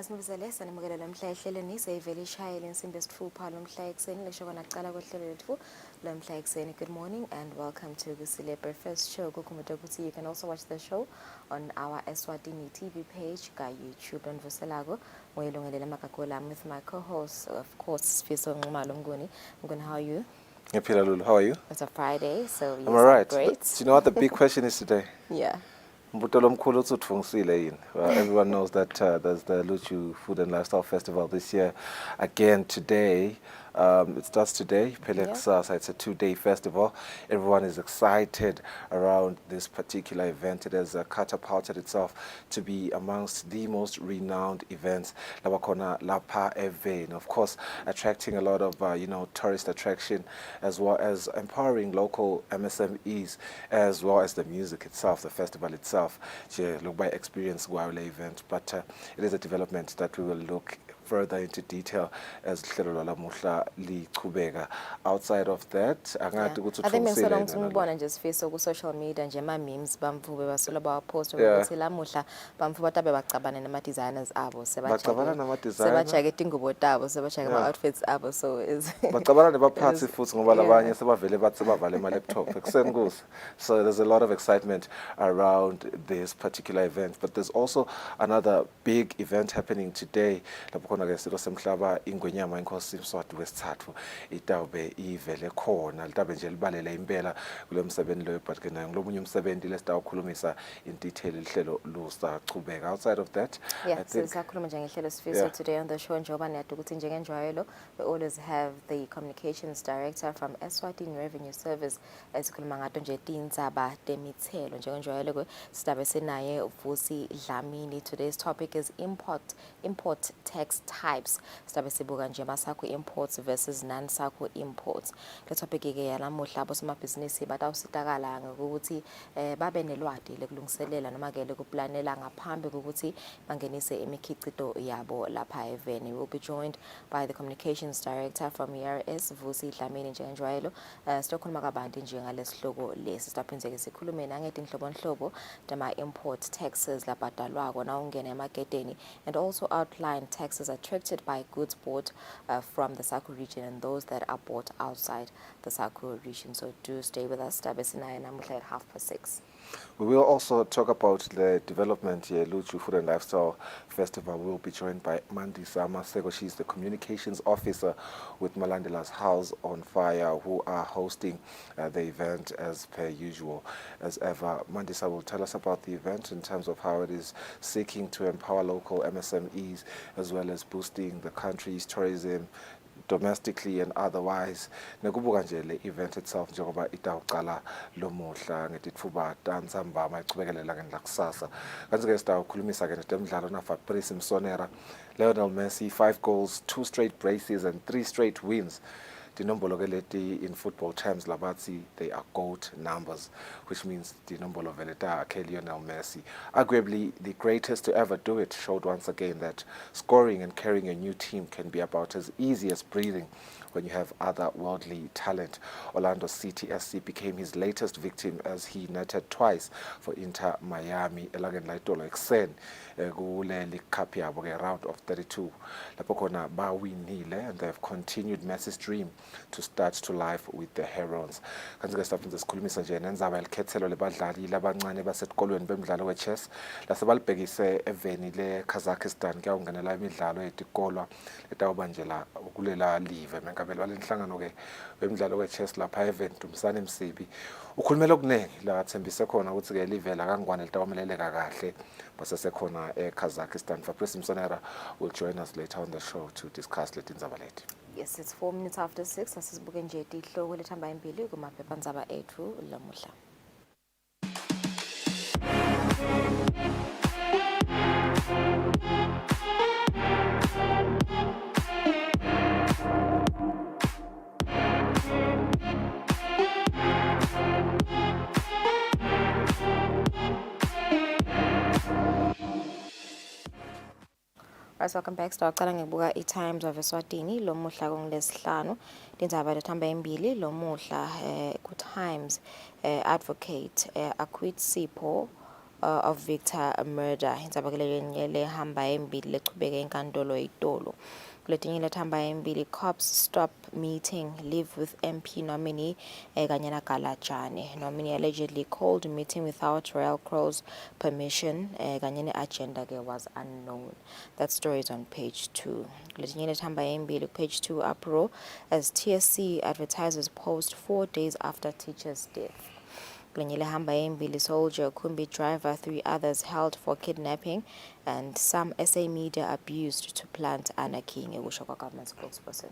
Asinibizele sanimukela lamhla ehleleni seyivele ishayele insimbi esithupha lomhla ekseni lesho kona kuqala kohlelo lethu lomhla ekseni. Good morning and welcome to Kusile Breakfast Show. Kukumbuka ukuthi you can also watch the show on our Eswatini TV page ka YouTube and Vuselako. Moyelungelela makakola. I'm with my co-host, of course, Sfiso Ngumalo Mnguni. Mnguni, how are you? Ngipila Lulu, how are you? It's a Friday, so yes, I'm alright. great. Do you know what the big question is today? Yeah. Everyone knows that there's the Luchu Food and Lifestyle Festival this year. Again today, it starts today. Pelexasa, it's a 2-day festival. Everyone is excited around this particular event. It has catapulted itself to be amongst the most renowned events. Labakona Lapa Event, of course, attracting a lot of tourist attraction, as well as empowering local MSMEs, as well as the music itself, the festival itself. Look by experience while event, but it is a development that we will look further into detail as outside of that. I think ngibona nje sifiso ku social media nje ama memes bamvube basola bawapost ukuthi lamuhla bamvuba tabe bacabana nama designers abo sebajake ingubo tabo sebajake ama outfits abo, so is bacabana nebaphathi futhi ngoba labanye sebavele bathi bavale ama laptop ekseni kuze. So there's a lot of excitement around this particular event, but there's also another big event happening today. Ke semhlaba ingwenyama inkosi Mswati wesithathu itawube ivele khona litabe nje libalela impela kule msebenzi lo, but ke nayo ngolunye umsebenzi lesitawukhulumisa in detail ihlelo lusachubeka. Outside of that, I think sisakhuluma nje ngehlelo sifiso today on the show njengoba niyade ukuthi njengenjwayelo we always have the communications director from Eswatini Revenue Service esikhuluma ngato nje tindzaba temithelo njengenjwayelo ke sidabe senaye uvusi Dlamini. Today's topic is import tax types. Sidabe sibuka nje masakho imports versus non-sakho imports. Le topic ke yalamuhla bosomabhizinisi batawusitakala ngokuthi babe nelwadi lekulungiselela noma ke lekuplanela ngaphambi kokuthi bangenise imikhicito yabo lapha eveni. We'll be joined by the communications director from ERS Vusi Dlamini njengenjwayelo. Sizokhuluma kabanti nje ngalesihloko lesi. Sidaphinde ke sikhulume nangethi inhlobonhlobo dama import taxes labhadalwako na ungena emaketeni, and also outline taxes attracted by goods bought from the Sakho region and those that are bought outside the Sakho region. So do stay with us. Sidabe sinaye namuhla at 6:30. We will also talk about the development here, Luchu Food and Lifestyle Festival. We'll be joined by Mandisa Maseko. She's the communications officer with Malandela's House on Fire, who are hosting the event as per usual. As ever, Mandisa will tell us about the event in terms of how it is seeking to empower local MSMEs as well as boosting the country's tourism domestically and otherwise. Nekubuka nje le event itself njengoba itawuqala lomuhla ngetitfuba tanzamba mayichubekelela ngendla kusasa. Kanti ke sitawukhulumisa ke netemidlalo na Fabrice Msonera. Lionel Messi 5 goals, 2 straight braces and 3 straight wins. Tinombolo ke leti in football terms labatsi they are GOAT numbers, which means tinombolo veleta ke Lionel Messi, arguably the greatest to ever do it, showed once again that scoring and carrying a new team can be about as easy as breathing when you have otherworldly talent. Orlando City SC became his latest victim as he netted twice for Inter Miami elangeni laitolo eksen kule League Cup yabo ke round of 32 lapho khona bawinile, and they have continued Messi's dream to start to life with the Herons. Kanti ke siphinde sikhulumisa nje nenzaba elikhethelo lebadlali labancane basetikolweni bemidlalo we-chess lasebalibhekise eveni le-Kazakhstan kuyawungenela imidlalo yetikolwa etawubanjela kulela live menkabelo walenhlangano ke bemidlalo we-chess lapha event Dumsane Msibi ukhulumela okuningi la athembise khona ukuthi ke live la kangwane litawameleleka kahle basesekhona eKazakhstan. Fabrice Msonera will join us later on the show to discuss leti ndzaba leti. Yes, it's 4 minutes after 6. Asisibuke nje tihloko lethamba impili kumaphephandaba ethu lamuhla. Right, welcome back. Sitawuqala ngebuka i-Times of Eswatini lomuhla kongolesihlanu. Tindzaba lethamba impili lomuhla ku-Times. Advocate acquits Sipho of Victor murder. Indzaba ke le lehamba embili lechubeke enkantolo eTolo. Kuletinye lethamba embili, cops stop meeting, live with MP nominee kanye na Galajane. Nominee allegedly called meeting without Royal Crow's permission kanye ne agenda ke was unknown. That story is on page 2. Kuletinye lethamba embili, page 2 uproar as TSC advertisers post 4 days after teacher's death. Kulenyele hamba embili, soldier, Kumbi driver, 3 others held for kidnapping, and some SA media abused to plant anarchy ngekusho kwa government spokesperson.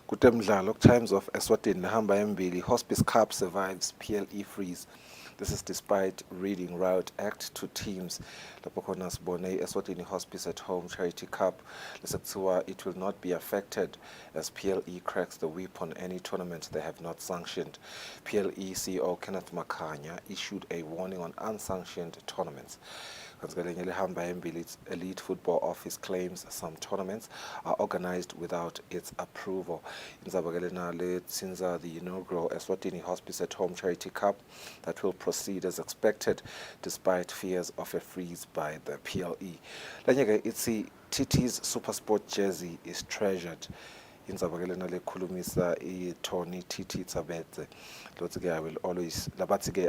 Kutemdlalo, Times of Eswatini hamba embili, Hospice Cup survives PLE freeze. This is despite reading Riot Act to teams. Lapho khona sibone Eswatini Hospice at Home Charity Cup. Lesakuthiwa it will not be affected as PLE cracks the whip on any tournament they have not sanctioned. PLE CEO Kenneth Makanya issued a warning on unsanctioned tournaments. Its elite football office claims some tournaments are organized without its approval. Since the inaugural Eswatini Hospice at Home Charity Cup that will proceed as expected despite fears of a freeze by the PLE. It's TT's Supersport jersey is treasured. Indzaba ke lena lekhulumisa iTony TT Tsabetse lothi ke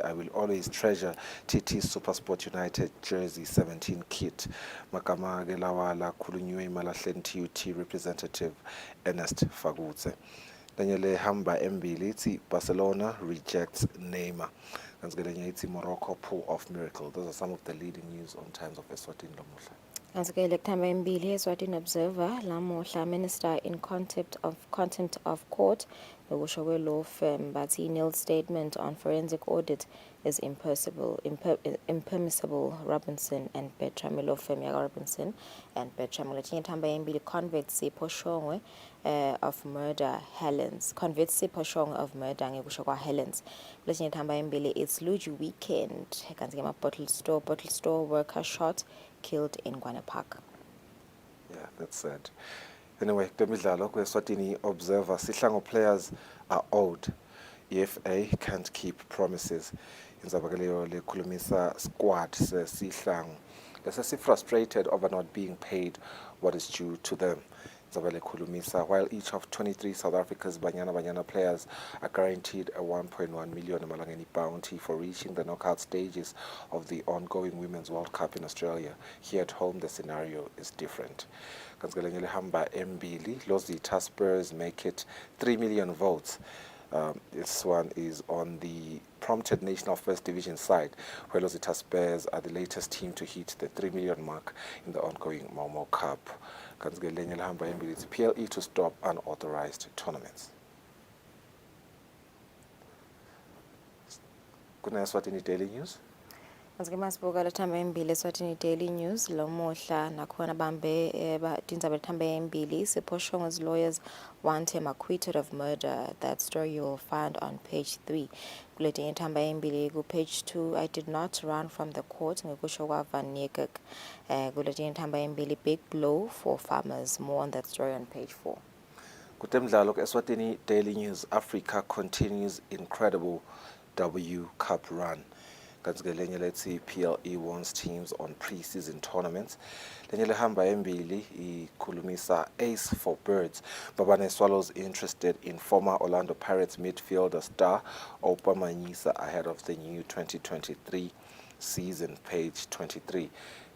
I will always treasure TT Supersport United jersey 17 kit. Magama ke lawa lakhulunywe eMalahleni TUT representative Ernest Fagutse. Lenye hamba embili ithi Barcelona rejects Neymar. Kanti ke lenye ithi Morocco pull off miracle. Those are some of the leading news on Times of Eswatini lomuhla. Kanti ke lethamba embili, Eswatini Observer, lamuhla, minister in contempt of court ngekusho kwe law firm bathi nil statement on forensic audit is impermissible. Robinson and Bertram, law firm yaka Robinson and Bertram. Letinye thamba embili, convicts siphoshongwe of murder Helens. Convicts siphoshongwe of murder ngekusho kwa Helens. Letinye thamba embili, it's Luju weekend. Kanti ke ma bottle store worker shot, killed in Gwana Park. Yeah, that's sad. Anyway, Temidlalo, Eswatini Observer, Sihlango players are owed. EFA can't keep promises. Indzaba ke leyo lekhulumisa squad Sihlango. They're frustrated over not being paid what is due to them. While each of 23 South Africa's Banyana players are guaranteed a 1.1 million Malangeni bounty for reaching the knockout stages of the ongoing Women's World Cup in Australia, here at home the scenario is different. Hamba Mbili, Lozita Spurs make it 3 million votes. This one is on the prompted National First Division side, where Lozita Spurs are the latest team to hit the 3 million mark in the ongoing Momo Cup. It's PLE to stop unauthorized tournaments. Kuna Eswatini Daily News. Kanti ke masibuka lethamba embili, Eswatini Daily News lomuhla nakhona bambe tindzaba lethamba embili, Siphoshongwe's lawyers want him acquitted of murder. That story you will find on page 3. Kuletinye thamba embili, ku page 2, I did not run from the court ngekusho kwa Van Niekerk. Kuletinye thamba embili, big blow for farmers. More on that story on page 4. Kutemdlalo, Eswatini Daily News, Africa continues incredible W Cup run. Let's see, PLE wants teams on pre-season tournaments. Lenyele hamba embili ikhulumisa ace for birds. Babane Swallows interested in former Orlando Pirates midfielder star Opa Manyisa ahead of the new 2023 season. Page 23.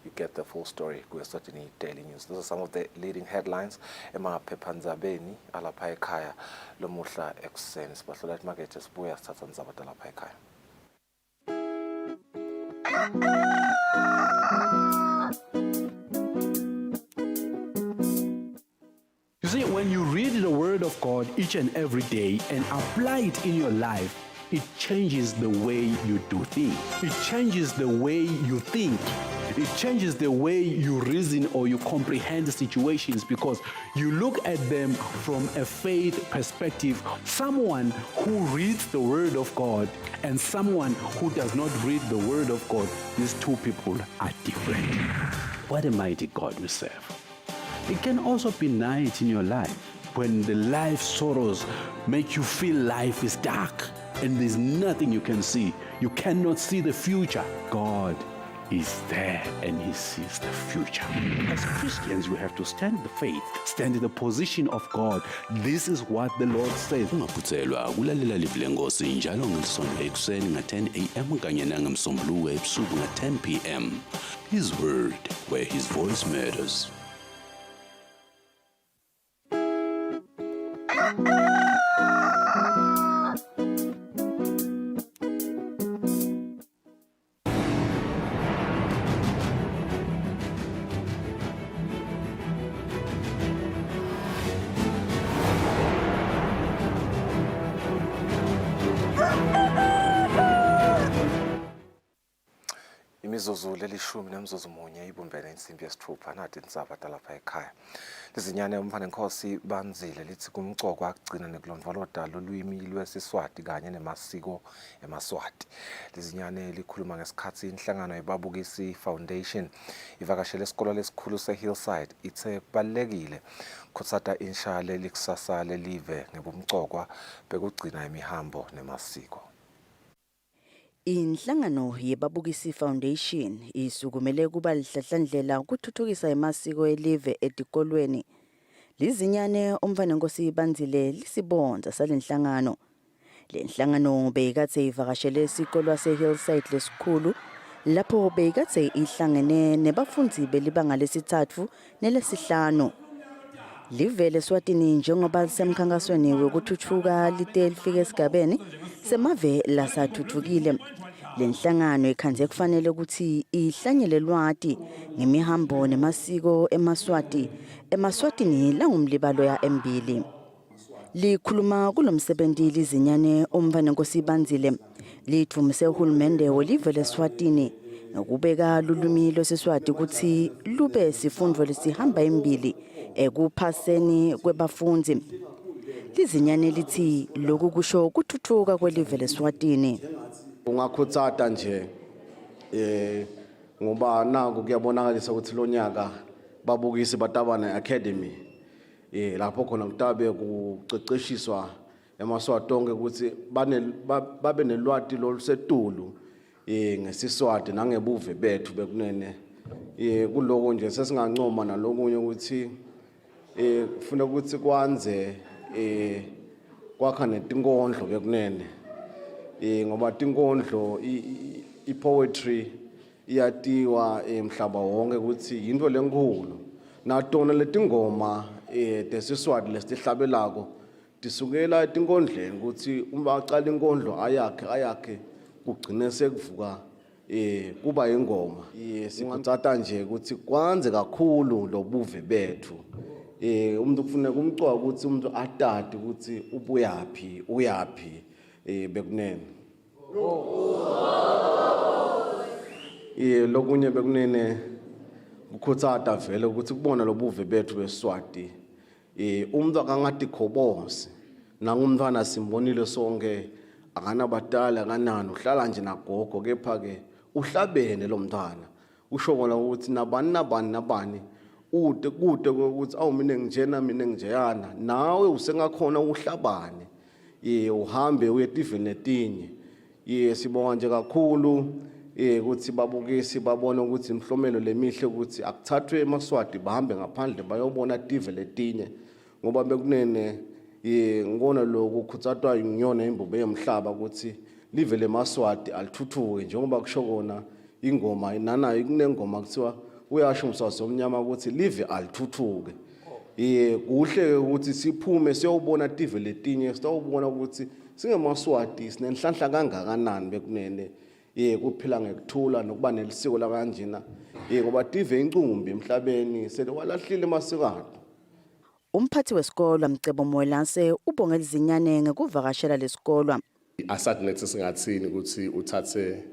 You get the full story. Eswatini Daily News. Those are some of the leading headlines. Ema pepanzabeni alapha ekhaya lomuhla ekuseni. Sibahlola emarket sibuya sithatha ndzaba talapha ekhaya. You see, when you read the Word of God each and every day and apply it in your life, it changes the way you do things. It changes the way you think. It changes the way you reason or you comprehend situations because you look at them from a faith perspective. Someone who reads the Word of God and someone who does not read the Word of God, these two people are different. What a mighty God we serve. It can also be night in your life when the life sorrows make you feel life is dark and there's nothing you can see. You cannot see the future. God is there and he sees the future. As Christians, we have to stand in the faith, stand in the position of God. This is what the Lord says. Ungaphuthelwa ukulalela Live Lenkosi njalo ngeSonto ekuseni nga-10 a.m. kanye nangemsombuluko ebusuku nga-10 p.m. His word, where his voice matters. Imizuzu lelishumi nemzuzu munye ibumbene insimbi yesithupha nathi insaba talapha ekhaya. Lizinyane umfana Nkosi banzile lithi kumcoko akugcina nekulondoloda lolwimi lwesiSwati kanye nemasiko emaswati. Lizinyane likhuluma ngesikhathi inhlangano yeBabukisi Foundation ivakashele esikole lesikhulu seHillside ithe kubalekile khutsata inshale likusasa lelive ngebumcokwa bekugcina imihambo nemasiko. Inhlangano yeBabukisi Foundation isukumele kuba lihlahlandlela ukuthuthukisa emasiko elive etikolweni. Lizinyane umfana Nkosi banzile lisibonza salenhlangano. Lenhlangano beyikathe ivakashele isikole seHillside lesikhulu lapho beyikathe ihlangene nebafundzi belibanga lesithathu nelesihlanu. Live Eswatini njengoba lisemkhankasweni wokuthuthuka lite lifike esigabeni semave lasathuthukile. Lenhlangano ikhanze kufanele ukuthi ihlanyele lwati ngemihambo nemasiko emaswatini langumlibalo ya embili. Likhuluma kulomsebenzi lizinyane umfana Nkosi banzile lithumise uhulumende welive leSwatini ngokubeka lulwimi lwesiSwati ukuthi lube sifundvo lesihamba embili ekuphaseni kwebafundzi. Lizinyane lithi lokhu kusho kuthuthuka kwelive leSwatini. Ungakhutsata nje ngoba naku kuyabonakalisa ukuthi lo nyaka Babukisi Batabana Academy lapho khona kutabe kuceceshiswa emaswati onke ukuthi babe nelwati lolusetulu ngesiSwati nangebuve bethu bekunene. Kuloko nje sesingancoma nalokunye ukuthi kufuna ukuthi kwanze kwakha netinkondlo bekunene. Ngoba tinkondlo ipoetry iyatiwa emhlaba wonke ukuthi into lenkulu natona letingoma tesiswati lesihlabelako tisukela etinkondleni ukuthi uma aqala inkondlo ayakhe kugcine sekuvuka kuba ingoma. Singatsata nje ukuthi kwanze kakhulu lobuve bethu. Umuntu kufuneka umcwa ukuthi umuntu atati ukuthi ubuyaphi uyaphi bekunene. Lokunye bekunene ukhutsata vele ukuthi kubona lobuve bethu beSwati. Umuntu akangati khobosi nangumntwana simbonile sonke akanabadala akanani uhlala nje nagogo kepha ke uhlabene lo mntwana. Ushokola ukuthi nabani kude ukuthi awu mina ngijeyana nawe usengakhona uhlabane uhambe uye etivini letinye. Sibonga nje kakhulu ukuthi Babukisi babone ukuthi imhlomelo lemihle ukuthi akuthathwe emaswati bahambe ngaphandle bayobona tive letinye ngoba bekunene ngona lokhu khutsatwa inyona imbube yomhlaba ukuthi live lemaswati alithuthuke njengoba kusho kona ingoma nana ikunengoma kuthiwa uyasho umswazi omnyama ukuthi live alithuthuke. Kuhle ukuthi siphume siyobona tive letinye sitawubona ukuthi singemaswati sinenhlanhla kangakanani bekunene kuphila ngekuthula nokuba nelisiko la kanjena ngoba tive incumbi emhlabeni selewalahlile emasiko. Umphathi wesikolo Mcebo Moelase ubonga lizinyane ngekuvakashela lesikolo. Asathi nethi singathini ukuthi uthathe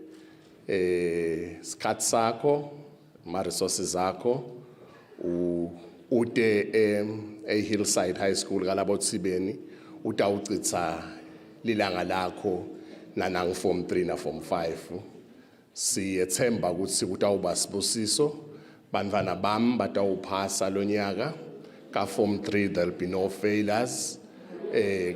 isikhathi sakho ma resources zakho ude eHillside High School kalabo Tsibeni utawucitsa lilanga lakho nanang form 3 na form 5. Siyethemba ukuthi kutawuba sibusiso bantwana bami batawuphasa lo nyaka ka form 3 there'll be no failures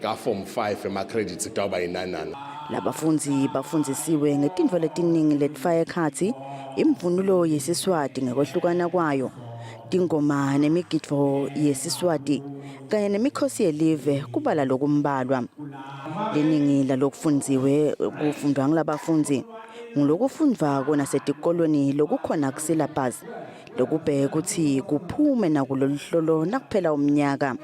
ka form 5 ema credits kutawuba inanana. Labafunzi bafundzisiwe ngetintfo letiningi letifaka ekhatsi imvunulo yesiSwati ngekwehlukana kwayo, tingoma nemigidvo yesiSwati kanye nemikhosi yelive kubala lokumbalwa. Leningi lalokufundziwe kufundwa ngilabafundzi ngulokufundvwa kona setikolweni lokukhona kusyllabus lokubheka ukuthi kuphume nakulolu hlolo nakuphela umnyaka.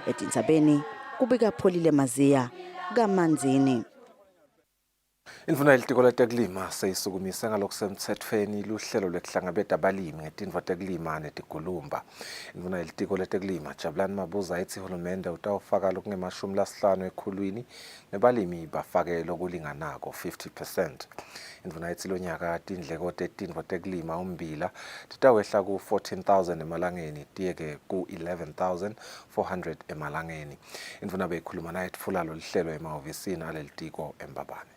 Etintsabeni kubika Pholile Maziya kaManzini. Indvuna yelitiko letekulima seyisukumise ngalokusemtsetfweni luhlelo lwekuhlangabeta abalimi ngetintfo tekulima netigulumba. Indvuna yelitiko letekulima Jabulani Mabuza ithi uhulumende utawufaka lokungemashumi ekhulwini nebalimi bafake lokulinganako 50%. Indvuna ithi lonyaka tindleko tetintfo tekulima umbila titawehla ku 14,000 emalangeni tiyeke ku 11,400 emalangeni. Indvuna beyikhuluma naye tfula loluhlelo emahhovisini alelitiko eMbabane.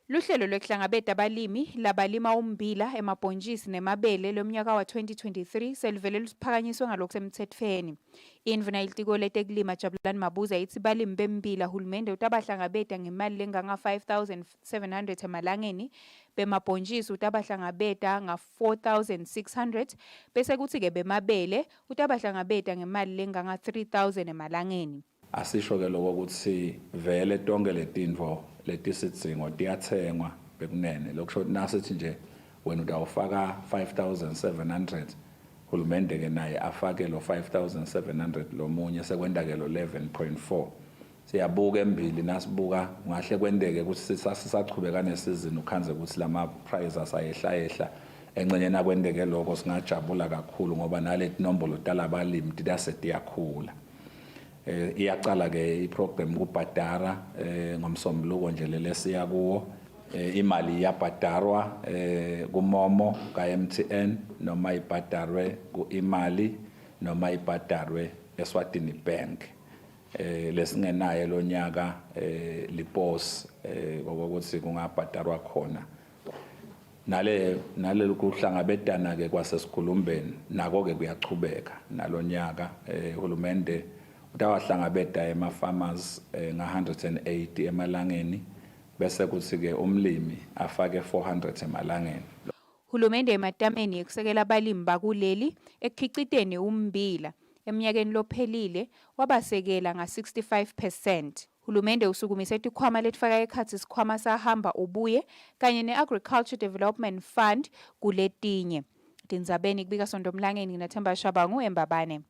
Luhlelo lwekuhlangabeta abalimi labalima umbila emabhontshisi nemabele lomnyaka wa 2023 selivele lusiphakanyiswe ngalokusemtsetfweni. Indvuna yelitiko letekulima Jabulani Mabuza ithi balimi bembila hulumende utabahlangabeta ngemali lenganga 5,700 emalangeni, bemabhontshisi utabahlangabeta nga 4,600 bese kuthi-ke bemabele utabahlangabeta ngemali lenganga 3,000 emalangeni. Asisho ke lokho ukuthi vele tonke letintfo letisidzingo tiyathengwa bekunene lokusho nasithi nje wena utawufaka 5,700 hulumende ke naye afake lo 5,700 lomunye sekwenda ke lo 11.4 siyabuka embili nasibuka ngahle kwendeke ukuthi sisachubeka nesizini ukhanze ukuthi lama prices ayehla encenyeni akwendeke lokho singajabula kakhulu ngoba naleti nombolo tala abalimi tidasetiyakhula. Iyaqala ke iprogram kubhadara ngomsombuluko nje lesiya kuwo imali iyabhadarwa kuMomo kaMTN noma ibhadarwe kuImali noma ibhadarwe Eswatini Bank lesingenayo lonyaka lipos ngokuthi kungabhadarwa khona nale ukuhlangabetana ke kwasesikhulumbeni nako ke kuyachubeka nalonyaka uhulumende utawahlangabeta ema-farmers nga-180 emalangeni bese kuthi-ke umlimi afake 400 emalangeni. Hulumende ematameni ekusekela abalimi bakuleli ekukhiciteni umbila eminyakeni lophelile wabasekela nga-65%. Hulumende usukumise tikhwama letifaka ekhatsi sikhwama sahamba ubuye kanye ne-Agriculture Development Fund kuletinye. Tindzabeni kubika Sondomlangeni nginaThemba Shabangu eMbabane.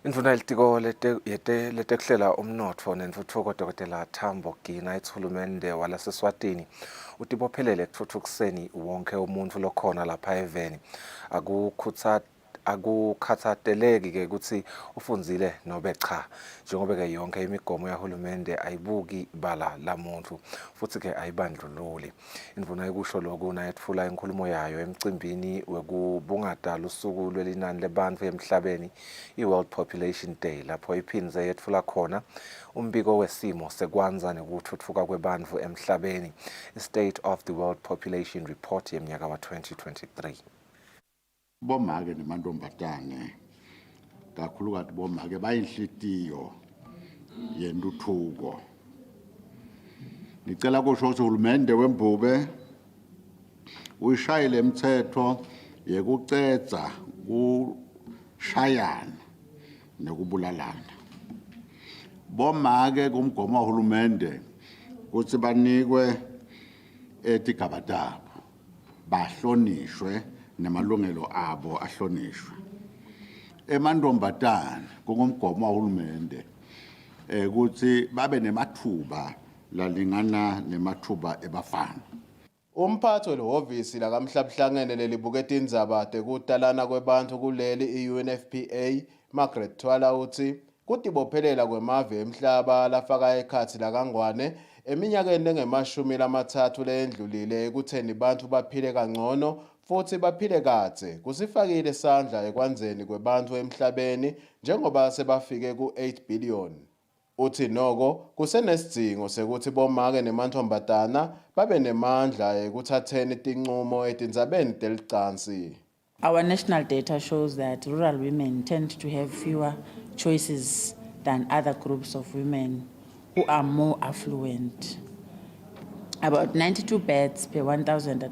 Indvuna yelitiko letekuhlela umnotfo nentfutfuko Dr. Thambo Gina ithi uhulumende walaseswatini utibophelele ekutfutfukiseni wonke umuntu lokhona lapha eveni. Akukhatsateleki ke ukuthi ufundzile nobe cha, njengoba ke yonke imigomo yahulumende ayibuki bala lamuntu futhi ke ayibandlululi. Indvuna ikusho lokhu nayetfula inkulumo yayo emcimbini wekubungata lusuku lwelinani lebantfu emhlabeni i-World Population Day lapho iphindze yetfula khona umbiko wesimo sekwanza nekutfutfuka kwebantfu emhlabeni, i-State of the World Population Report yemnyaka wa 2023. Bomake nemantombazane kakhulukazi bomake bayinhlitiyo yentuthuko. Ngicela kusho ukuthi uhulumende wembube uyishayile imithetho yekucedza kushayana nekubulalana. Bomake kumgomo wahulumende ukuthi banikwe etigaba tabo bahlonishwe nemalungelo abo ahlonishwe. Emantombazane kungumgomo wahulumende ukuthi babe nemathuba lalingana nemathuba ebafana. Umphathi wehhovisi lakamhlabuhlangene lelibuketa indzaba tekutalana kwebantu kuleli i-UNFPA Margaret Twala uthi kutibophelela kwemave emhlaba lafaka ekhatsi lakangwane eminyakeni engu-30 leyendlulile ekutheni bantu baphile kangcono futhi baphile kadze kusifakile isandla ekwandzeni kwebantu emhlabeni njengoba sebafike ku-8 billion. Uthi noko kusenesidingo sekuthi bomake nemantombazana babe nemandla ekuthatheni tinqumo etindzabeni telicansi. Our national data shows that rural women tend to have fewer choices than other groups of women who are more affluent. About 92 beds per 1,000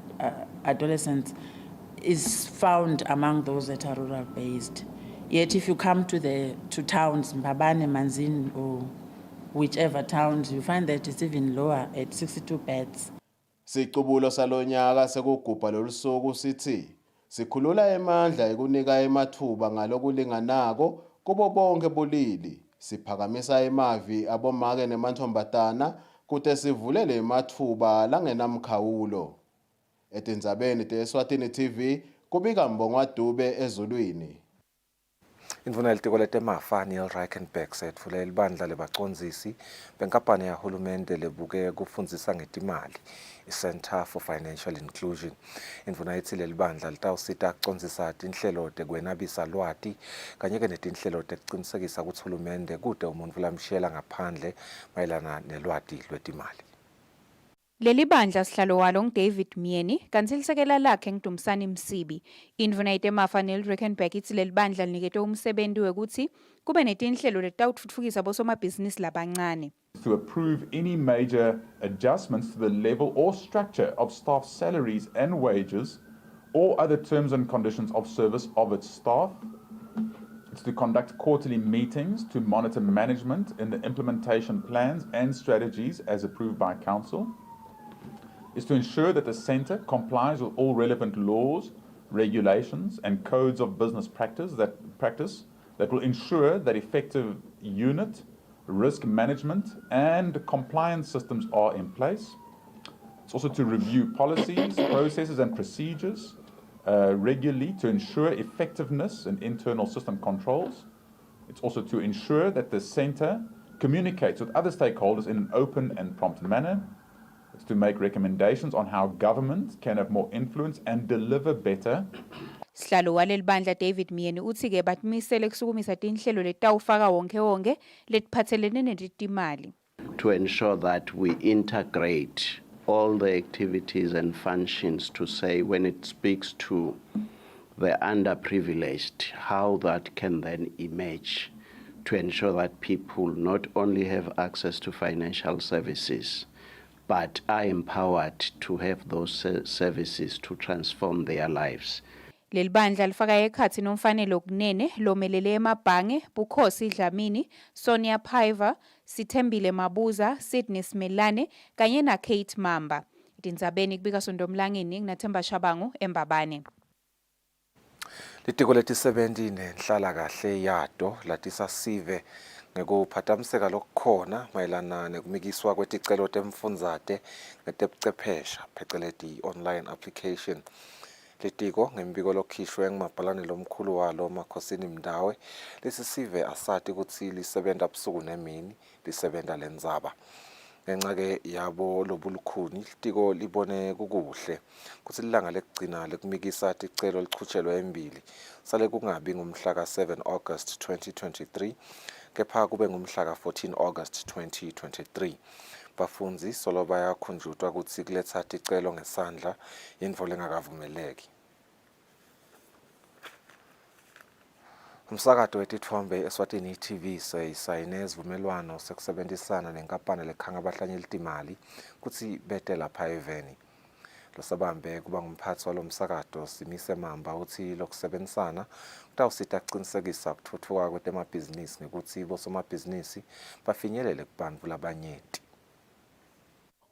adolescents is found among those that are rural based. Yet if you come to towns, Mbabane, Manzini, or whichever towns, you find that it's even lower at 62 beds. Siqubulo salonyaka sekugubha lolusuku sithi sikhulula emandla ekunika emathuba ngalokulinganako kubo bonke bulili, siphakamisa emavi abomake nemantombazana kute sivulele emathuba langenamkhawulo. Etindzabeni te-Eswatini TV kubika Mbongwa Dube ezulwini. Indvuna yelitiko letemafa Neil Reichenberg setfule libandla lebacondzisi benkampani yahulumende lebuke kufundzisa ngetimali i-Center for Financial Inclusion. Indvuna yethi leli bandla litawusita kucondzisa tinhlelo tekwenabisa lwati kanye-ke netinhlelo tekucinisekisa kutsi hulumende kute umuntfu lamshiyela ngaphandle mayelana nelwati lwetimali. Leli bandla sihlalo walo David Myeni kanti lisekela lakhe ngidumsani Msibi. Indvuna yetemafa Neil Reichenberg ithi leli bandla linikete umsebenzi wekuthi kube netinhlelo letawutfutfukisa bosomabhizinisi labancane. To approve any major adjustments to the level or structure of staff salaries and wages or other terms and conditions of service of its staff. It's to conduct quarterly meetings to monitor management in the implementation plans and strategies as approved by Council. Is to ensure that the centre complies with all relevant laws, regulations and codes of business practice that will ensure that effective unit, risk management and compliance systems are in place. It's also to review policies, processes and procedures regularly to ensure effectiveness in internal system controls. It's also to ensure that the centre communicates with other stakeholders in an open and prompt manner. It's to make recommendations on how government can have more influence and deliver better. Sihlalo waleli bandla David Myeni uthi ke batimisele kusukumisa tinhlelo letawufaka wonke letiphathelene netimali. To ensure that we integrate all the activities and functions to say when it speaks to the underprivileged, how that can then emerge to ensure that people not only have access to financial services, but are empowered to have those services to transform their lives. Leli bandla lifaka ekhathi nomfanele okunene lomelele emabhange Bukhosi Dlamini, Sonia Paiva, Sithembile Mabuza, Sydney Smelane kanye na Kate Mamba. Itindzabeni kubika Sondomlangeni nginaThemba Shabangu eMbabane. Litiko letisebenti nenhlalakahle yato latisasive ngekuphathamiseka lokukhona mayelana nekumikiswa kweticelo temfundzate ngetebuchwepheshe pheceleti online application. Litiko ngembiko lokhishwe ngumabhalane lomkhulu walo Makhosini Mndawe lesisive asati kutsi lisebenta busuku nemini lisebenta lendzaba. Ngenxa-ke yabo lobulukhuni litiko libone kukuhle kutsi lilanga lekugcina lekumikisa ticelo lichutshelwe embili sale kungabi ngumhla ka-7 August 2023 kepha kube ngumhla ka-14 August 2023. Bafundzi solo bayakhunjutwa kutsi kuletsa ticelo ngesandla yintfo lengakavumeleki. Umsakato wetitfombe Eswatini TV sayisayine isivumelwano sekusebenzisana nenkampani lekhanga abahlanyeli timali kutsi bete lapha eveni. Losabambe kuba ngumphathi walomsakato Simise Mamba uthi lokusebenzisana kutawusita kucinisekisa kutfutfuka kwetemabhizinisi ngekutsi bosomabhizinisi bafinyelele kubantfu labanyenti.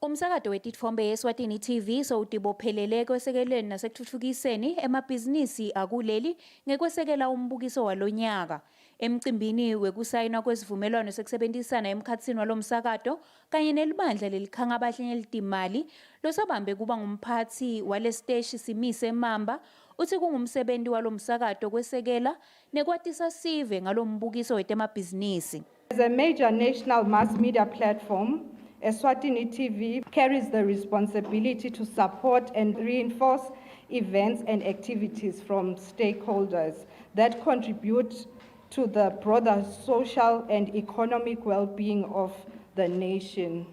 Umsakato wetitfombe Eswatini TV sowutibophelele kwesekeleni nasekutfutfukiseni emabhizinisi akuleli ngekwesekela umbukiso walonyaka. Emcimbini wekusayina kwesivumelwano sekusebenzisana emkhatsini walomsakato kanye nelibandla lelikhanga abahlanyeli timali losabambe kuba ngumphathi walesiteshi Simise Mamba uthi kungumsebenzi walomsakato kwesekela nekwatisa sive ngalombukiso wetemabhizinisi. As a major national mass media platform, Eswatini TV carries the responsibility to support and reinforce events and activities from stakeholders that contribute to the broader social and economic well-being of the nation.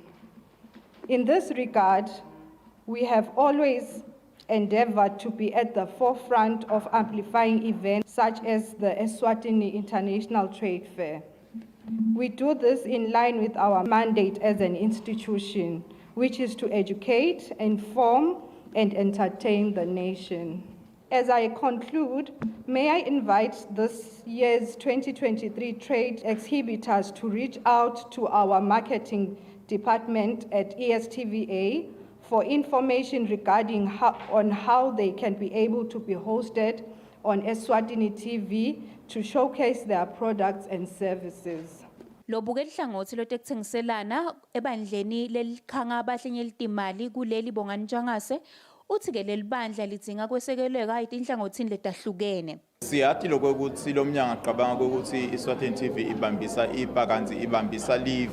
In this regard, we have always endeavored to be at the forefront of amplifying events such as the Eswatini International Trade Fair. We do this in line with our mandate as an institution, which is to educate, inform, and entertain the nation. As I conclude, may I invite this year's 2023 trade exhibitors to reach out to our marketing department at ESTVA for information regarding how they can be able to be hosted on Eswatini TV to showcase their products and services. Lobuke hlangothi lotekuthengiselana ebandleni lelikhanga abahlenye litimali kuleli bongani njangase uthi ke leli bandla lidzinga kwesekeleka inhlangothini letahlukene. Siyathi lokuthi lo mnyanga aqabanga ukuthi iSwatini TV ibambisa ibhakanzi ibambisa live.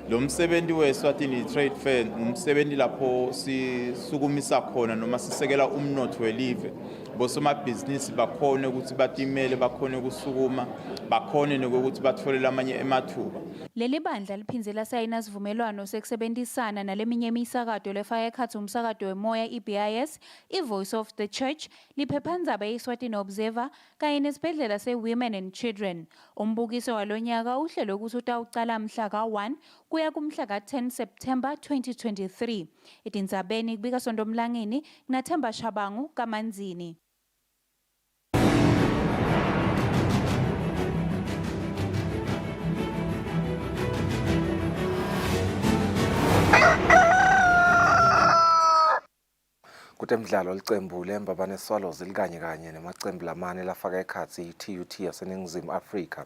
Lo msebenzi weSwatini Trade Fair umsebenzi lapho sisukumisa khona noma sisekela umnotho welive. Bosomabhizinisi bakhona ukuthi batimele bakhona ukusukuma bakhona nokuthi batholela amanye emathuba. Leli bandla liphindze lasayina isivumelwano sekusebenzisana naleminye imisakato lefaka ekhatsi umsakato wemoya iBIS, iVoice of the Church, liphephandzaba yeSwatini Observer kanye nesibhedlela seWomen and Children. Umbukiso walonyaka uhlelo ukuthi utawucala mhla ka-1 kuya kumhla ka-10 September 2023. Etindzabeni kubika Sondomlangeni kunaThemba Shabangu kaManzini. Kutemdlalo licembu lembabane Swallows likanye nemacembu lamane lafaka ekhatsi i-TUT yaseNingizimu Afrika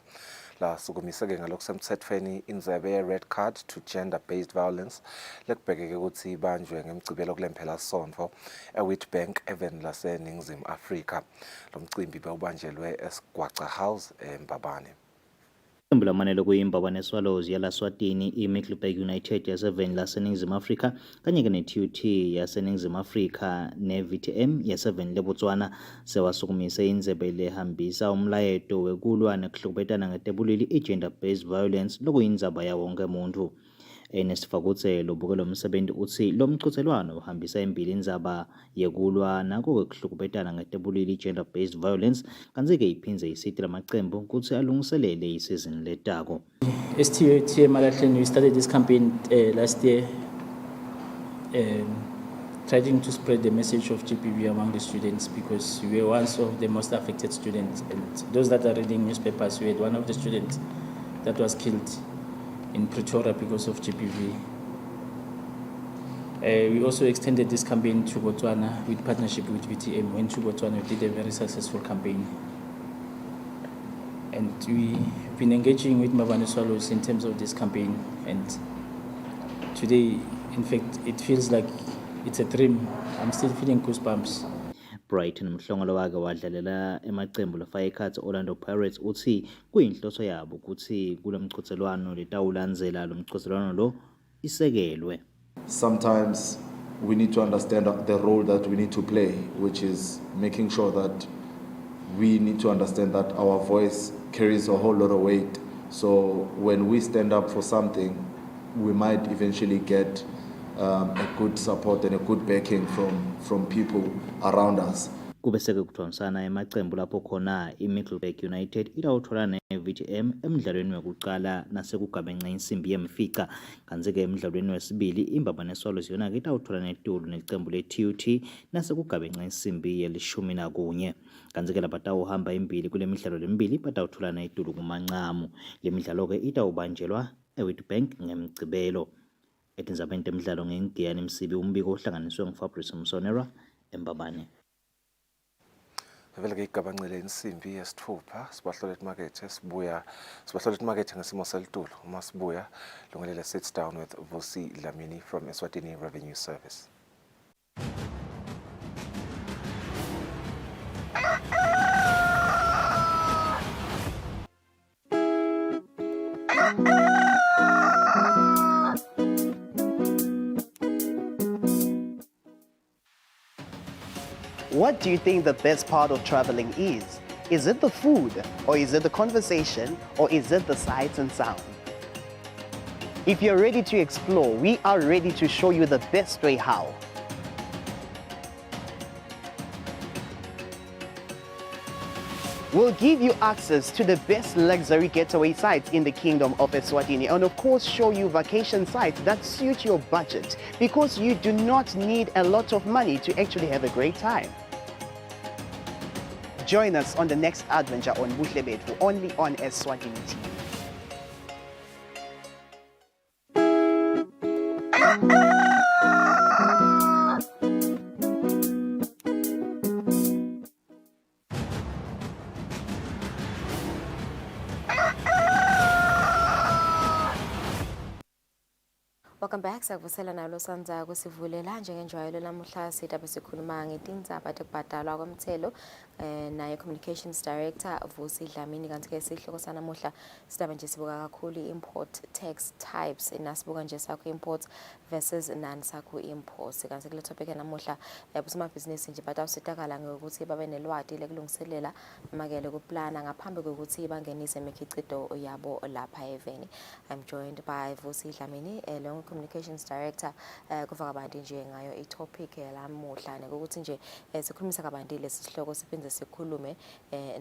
lasukumiseke ngalokusemthethweni indzebe ye-red card to gender-based violence lekubhekeke ukuthi ibanjwe ngemgcibelo kulempela sonto eWitbank Even laseNingizimu Afrika. Lo mcimbi bewubanjelwe eSgwaca House eMbabane. Iqembu lamanelo kuyimbabane Swallows yaLaSwatini, iMiddelburg United yaseVen laseNingizimu Afrika kanye ne-TUT yaseNingizimu Afrika ne-VTM yaseVen leBotswana sewasukumise indzebe lehambisa umlayeto wekulwa nekuhlukubetana ngetebulili i-gender-based violence lokuyindzaba yawo wonke umuntu. Ernest Fakutse lobuke lo msebenzi uthi lo mchuthelwano uhambisa imbili indzaba yekulwa nako kwekuhlukubetana ngetebulili gender-based violence kanti-ke iphindze isiti lamacembu ukuthi alungiselele isizini letako. STUT Malahleni, we started this campaign last year trying to spread the message of GBV among the students because we were one of the most affected students, and those that are reading newspapers, we had one of the students that was killed in Pretoria because of GBV. We also extended this campaign to Botswana with partnership with VTM. Went to Botswana, we did a very successful campaign. And we've been engaging with Mbabane Swallows in terms of this campaign. And today, in fact, it feels like it's a dream. I'm still feeling goosebumps. Brighton umhlongolo wake wadlalela emacembu lafaka ekhatsi Orlando Pirates uthi kuyinhloso yabo ukuthi kulemchuthelwano letawulandzela lo mchuthelwano lo isekelwe. Sometimes we need to understand the role that we need to play, which is making sure that we need to understand that our voice carries a whole lot of weight. So when we stand up for something, we might eventually get a good support and a good backing from people around us. Kubeseke kuthonsana emacembu lapho khona iMiddelburg United itawuthola ne-VTM emidlalweni wekuqala nasekugabenca insimbi yemfica kanti-ke emidlalweni wesibili imbabane Swallows yona-ke itawuthola netulu necembu le-TUT nasekugabenca insimbi ye-11 kanti-ke lapha tawuhamba imbili kule midlalo lemibili batawuthola netulu kumancamu. Le midlalo-ke itawubanjelwa eWitbank ngemgcibelo. Etindzabeni temidlalo ngengiyani Msibi umbiko ohlanganiswe nguFabrice Msonera eMbabane. Vele igabancele insimbi yesithupha sibahlola emakethe sibahlola emakethe ngesimo selitulu uma sibuya lungelele sits down with Vusi Lamini from Eswatini Revenue Service. What do you think the best part of traveling is? Is it the food, or is it the conversation, or is it the sights and sound? If you're ready to explore, we are ready to show you the best way how. We'll give you access to the best luxury getaway sites in the Kingdom of Eswatini, and of course show you vacation sites that suit your budget, because you do not need a lot of money to actually have a great time. Join us on the next adventure on Buhle Bethu, only on Eswatini TV. Welcome back. Sakuvusela nalo sanza kusivulela njengenjwayelo lamuhla sitabe sikhuluma ngetindzaba tekubhadalwa kwemthelo naye Communications Director Vusi Dlamini, kanti ke sihloko sanamuhla sitabe nje sibuka kakhulu import tax types, nasibuka nje sakho import versus non sakho imports. Kanti kule topic namuhla busomabhizinisi nje batawusitakala ngokuthi babe nelwati lekulungiselela makele kuplana ngaphambi kokuthi bangenise imikhicido yabo lapha eveni. I'm joined by Vusi Dlamini, long Communications Director. Kufaka abantu nje ngayo itopic lamuhla ngokuthi nje sikhulumisa kabanti lesihloko siphinde sikhulume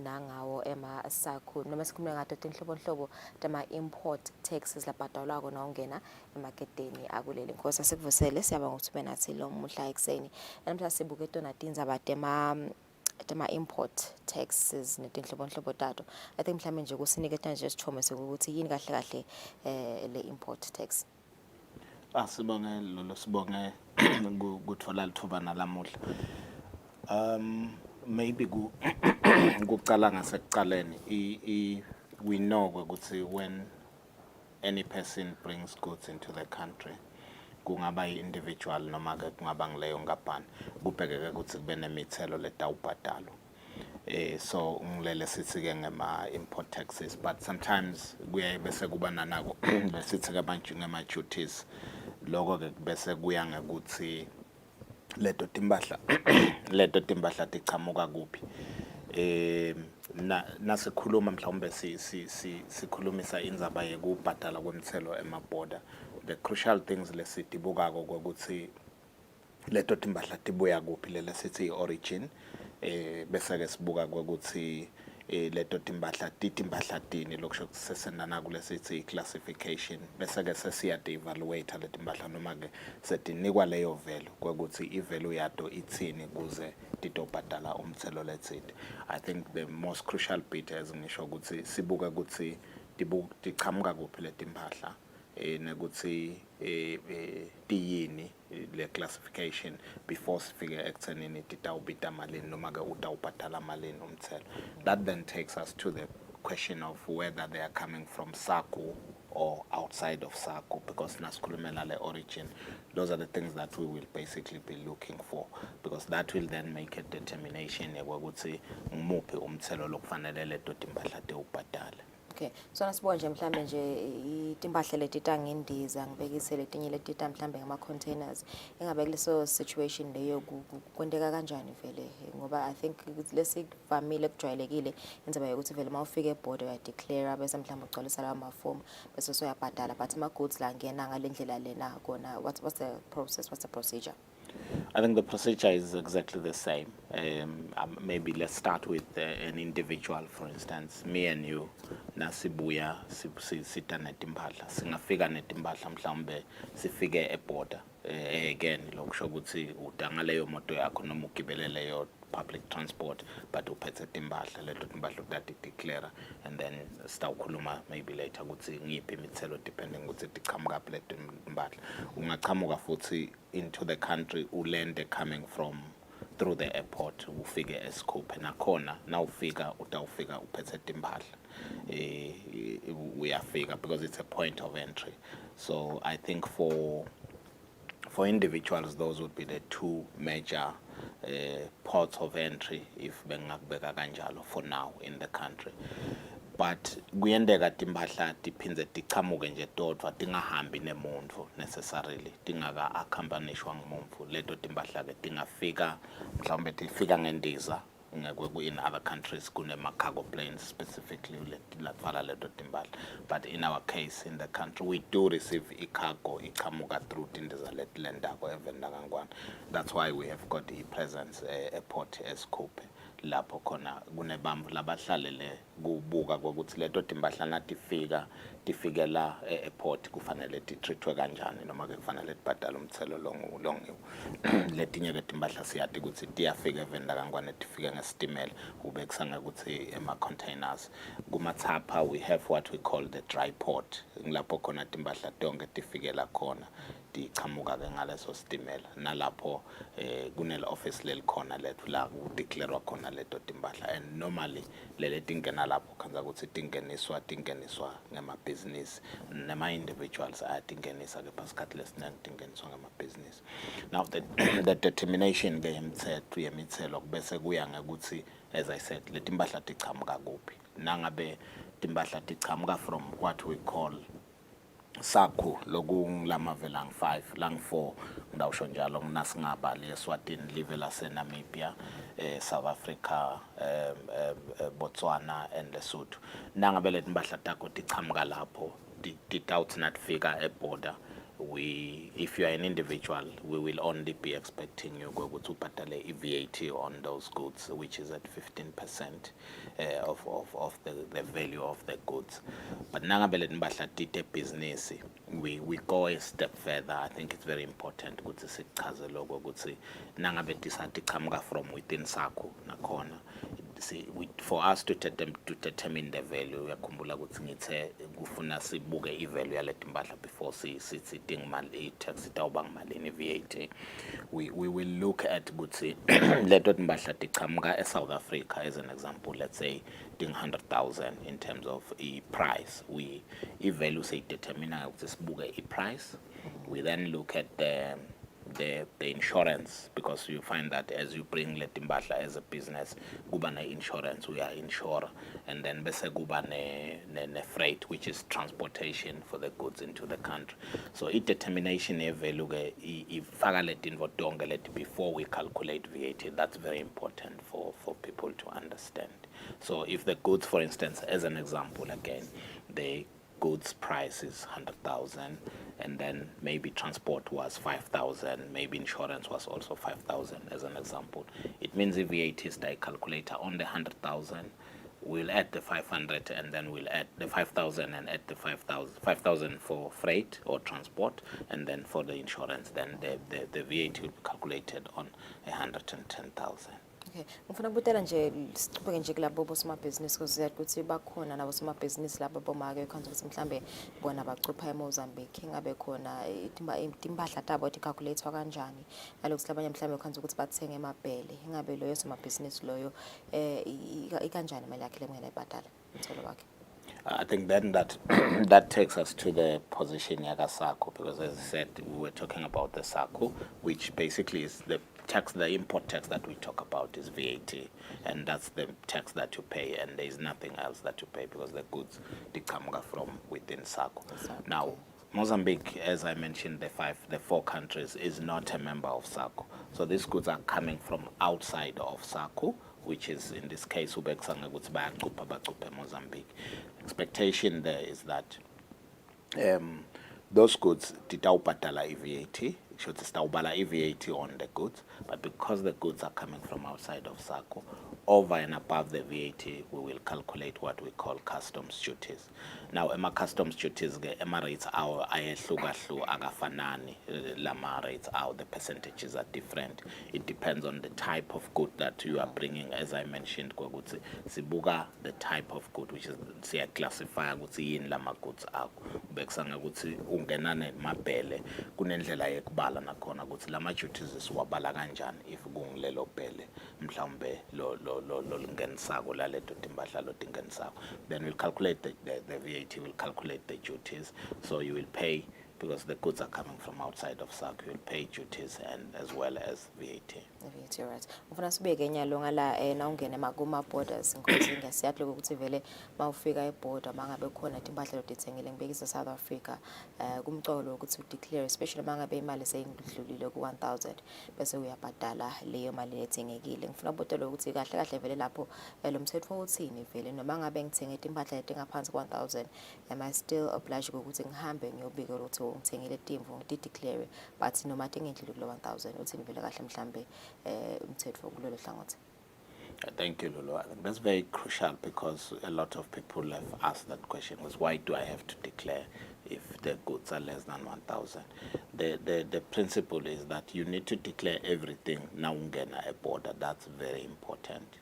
nangawo sakho noma sikhulume ngato tinhlobonhlobo tama import taxes labhadalwako nawungena emarketeni akuleli nkosi. Sikuvusele siyaba ngokuthi benathi lo muhla ekseni namhla sibuke tona tindzaba tema import taxes netinhlobonhlobo tato. I think mhlawumbe nje kusiniketa nje isithombe sokuthi yini kahle kahle le import tax. Sibonge Lolo, sibonge kutfola lithuba nalamuhla. Maybe kucala ngasekucaleni we know ukuthi when any person brings goods into the country, kungaba individual noma ke kungaba ngileyo ngapani, kubhekeke ukuthi kube nemithelo letawubhadalwa. So ngilele sithi ke ngema import taxes, but sometimes kuyaye bese kuba nanako besithi ke manje ngema duties, lokho ke bese kuya ngekuthi leto timbahla tichamuka kuphi. Nasikhuluma mhlawumbe sikhulumisa indzaba yekubhadala kwemthelo emaborder. The crucial things lesitibukako ukuthi leto timbahla tibuya kuphi, lele sithi origin, bese ke sibuka ukuthi leto timbahla tini lokusho sesenana kule sithi classification, bese ke sesiya evaluate le timbahla noma ke setinikwa leyo value ukuthi i-value yato ithini kuze titobhadala umthelo letsite. I think the most crucial bit as ngisho ukuthi sibuka ukuthi tichamuka kuphi le timbahla nekuthi tiyini le classification before sifike ekuthenini titawubita malini noma ke utawubhadala malini umthelo. That then takes us to the question of whether they are coming from SACU or outside of SACU, because nasikhulumela le origin, those are the things that we will basically be looking for, because that will then make a determination ukuthi ngumuphi umthelo lokufanele leto timbahla tewubhadala. Okay, so nasibona nje mhlambe nje itimbahla letita ngendiza ngibekise letinye letita mhlambe ngama containers, engabe kuleso situation leyo kwenteka kanjani vele, ngoba I think lesivamile kujwayelekile indzaba yokuthi vele mawufika eborder uya declare bese mhlambe ugcwalisa lawo maform bese soyabhadala, but ama goods la ngena ngalendlela lena kona, what's the process, what's the procedure? I think the procedure is exactly the same. Maybe let's start with an individual, for instance. Me and you, nasibuya sita netimbahla, singafika netimbahla mhlawumbe sifike eborder. Again, lokusho ukuthi udanga leyo moto yakho noma ugibele leyo public transport, but uphethe timbahla, leto timbahla utati declare, and then sitawukhuluma maybe later ukuthi ngiphi imithelo depending ukuthi tichamuka phi leto timbahla. Ungachamuka futhi into the country ulande coming from through the airport, ufike eScope nakhona nawufika utawufika uphethe timbahla. Uyafika because it's a point of entry. So I think for individuals, those would be the two major ports of entry, if bengakubeka kanjalo, for now in the country. But kuyendeka timbahla tiphindze tichamuke nje todwa tingahambi nemuntfu necessarily, tingaka accompanyishwa ngumuntu. Leto timbahla ke tingafika mhlawumbe tifika ngendiza in other countries cargo planes specifically but in our case in the country we do receive cargo iqhamuka through that's why we have got the presence port eSkhuphe lapho khona kunebambu labahlalele kubuka ukuthi leto timbahla tifika la airport kufanele titreatwe kanjani noma ke kufanele tibhadale umthelo longiwe letinye ke timbahla siyathi ukuthi tiyafika eVendakangwane tifika ngestimela kube kusanga ukuthi containers kumathapha we have what we call the dry port ngilapho khona timbahla tonke tifikela khona tichamuka ke ngaleso stimela nalapho kunele office lelikhona lethu la udeclare khona leto timbahla and normally lele tingena lapho khanza ukuthi tingeniswa ngema business nema individuals ayatingenisa ke pasikhathi lesinenge tingeniswa ngama business. Now the determination ke yemithelo bese kuya ngekuthi as I said le timbahla tichamuka kuphi nangabe timbahla tichamuka from what we call SACU lokungilamavel lang 5 lang 4 ngidawusho njalo nginasingaba leSwatini live la Namibia South Africa Botswana and Lesotho nangabe le timbahla takho tichamuka lapho titawuthi natifika eborder if you are an individual we will only be expecting you ukuthi ubhadale VAT on those goods which is at 15% of the value of the goods but nangabe le timbahla tite business we go a step further. I think it's very important ukuthi sichaze lokho ukuthi nangabe tisatichamuka from within SACU nakhona for us to determine the value uyakhumbula ukuthi ngithe kufuna sibuke ivalue yale timbahla before sithi imali tax itawuba malini VAT we will look at ukuthi leto timbahla tichamuka eSouth Africa as an example let's say 100,000 in terms of price value say determine ukuthi sibuke price we then look at the insurance because you find that as you bring Letimbasha as a business kuba na insurance we are insurer and then bese kuba ne freight which is transportation for the goods into the country so determination value ifaka letinto tonke leti before we calculate VAT that's very important for people to understand so if the goods for instance as an example again the goods price is 100,000 and then maybe transport was 5,000 maybe insurance was also 5,000 as an example it means if VAT is the calculator on the 100,000 we'll add the 500 and then we'll add the 5,000 and add the 5,000 for freight or transport and then for the insurance then the VAT will be calculated on 110,000. Okay, ngifuna ukubutela nje siqhubeke nje kulabo bosomabhizinisi kuze ukuthi bakhona nabo somabhizinisi labo bomake ekhanda ukuthi mhlambe bona bacupha eMozambique ingabe khona timbahla tabo calculator kanjani nalokuthi labanye mhlambe ekhanda ukuthi bathenge emabhele ingabe loyo somabhizinisi loyo ikanjani imali yakhe lemngene ibhadala umthelo wakhe. I think then that takes us to the position yaga SACU because as I said we were talking about the SACU which basically is the tax, the import tax that we talk about is VAT, and that's the tax that you pay, and there is nothing else that you pay because the goods they come from within SACU. Now, Mozambique, as I mentioned, the four countries is not a member of SACU, so these goods are coming from outside of SACU, which is in this case Mozambique. Expectation there is that those goods titawubhadala VAT. Should stawubala VAT on the goods, but because the goods are coming from outside of SACU, over and above the VAT, we will calculate what we call customs duties. Now, ema customs duties, ema rates our agafanani, lama rates out, the percentages are different. It depends on the type of good that you are bringing. As I mentioned, sibuga the type of good, which is siya classify in lama goods out. Beksanga gutsi ungenane mabele kunendlela yekubala nakhona ukuthi lama duties siwabala kanjani if kungilelo bele mhlawumbe lo lingenisako laleto timbahla lo tingenisako then we'll calculate the VAT will calculate the duties so you will pay because the goods are coming from outside of SARC. You'll pay duties and as well as VAT. VAT, right. Ufuna sibeke nyalo ngala na ungene makuma borders ngokuthi ngesiyatlo ukuthi vele mawufika eborder mangabe khona impahla lodithengile ngibekisa South Africa kumcolo ukuthi udeclare especially mangabe imali seyindlulile ku 1000 bese uyabhadala leyo mali ethengekile. Ngifuna ukubotela ukuthi kahle kahle vele lapho lo mthetho uthini vele noma ngabe ngithenge impahla etingaphansi ku 1000 am I still obliged ukuthi ngihambe ngiyobika ukuthi ngithengile timvu ngideclare but noma tingendlule ku 1000 uthini vele kahle mhlambe umthetho kulelo hlangothi. Thank you, Lulu. I think that's very crucial because a lot of people have asked that question: was why do I have to declare if the goods are less than 1,000? The principle is that you need to declare everything now ungena a border. That's very important.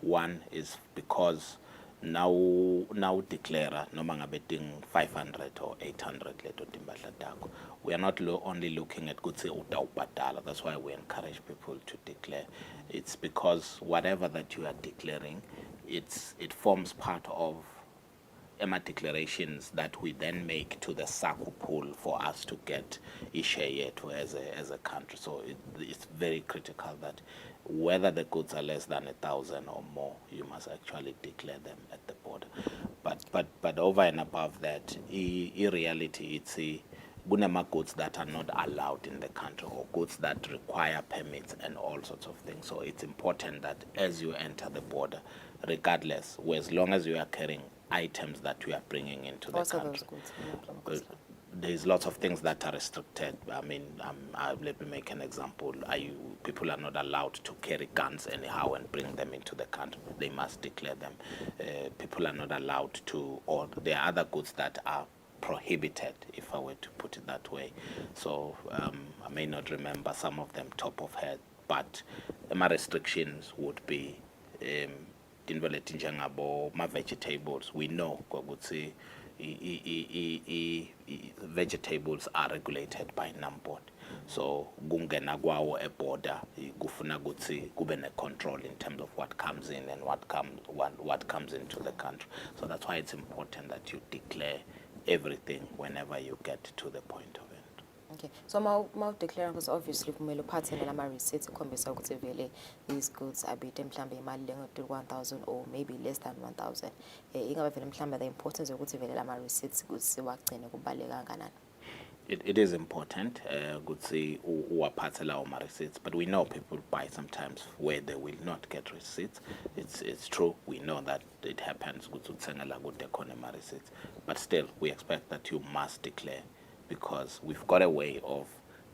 One is because now declare noma ngabe ting 500 or 800 leto timbahla takho. We are not only looking at goods utawubhadala. That's why we encourage people to declare. It's because whatever that you are declaring, it forms part of EMA declarations that we then make to the SACU pool for us to get share as a country. So it's very critical that whether the goods are less than 1,000 or more, you must actually declare them at the border. But over and above that, in reality, it's bunema goods that are not allowed in the country or goods that require permits and all sorts of things. So it's important that as you enter the border, regardless, as long as you are carrying items that you are bringing into the country. There's lots of things that are restricted. I mean, let me make an example. People are not allowed to carry guns anyhow and bring them into the country. They must declare them. People are not allowed to, or there are other goods that are prohibited, if I were to put it that way. So I may not remember some of them top of head, but my restrictions would be my vegetables. We know vegetables are regulated by NAMPOD. So gungena kwawo a border gufuna ukuthi kube ne control in terms of what comes in and what comes into the country. So that's why it's important that you declare everything whenever you get to the point of it. Okay. So mau declare because obviously kumele uphathele lama receipts ukhombisa ukuthi vele these goods abide mhlambe imali lengo 1,000 or maybe less than 1,000. Ingabe vele mhlambe the importance ukuthi vele lama receipts kusiwagcine kubaleka kangakanani. It is important, good say, who are our receipts, but we know people buy sometimes where they will not get receipts. It's true. We know that it happens. Good economy receipts, but still, we expect that you must declare because we've got a way of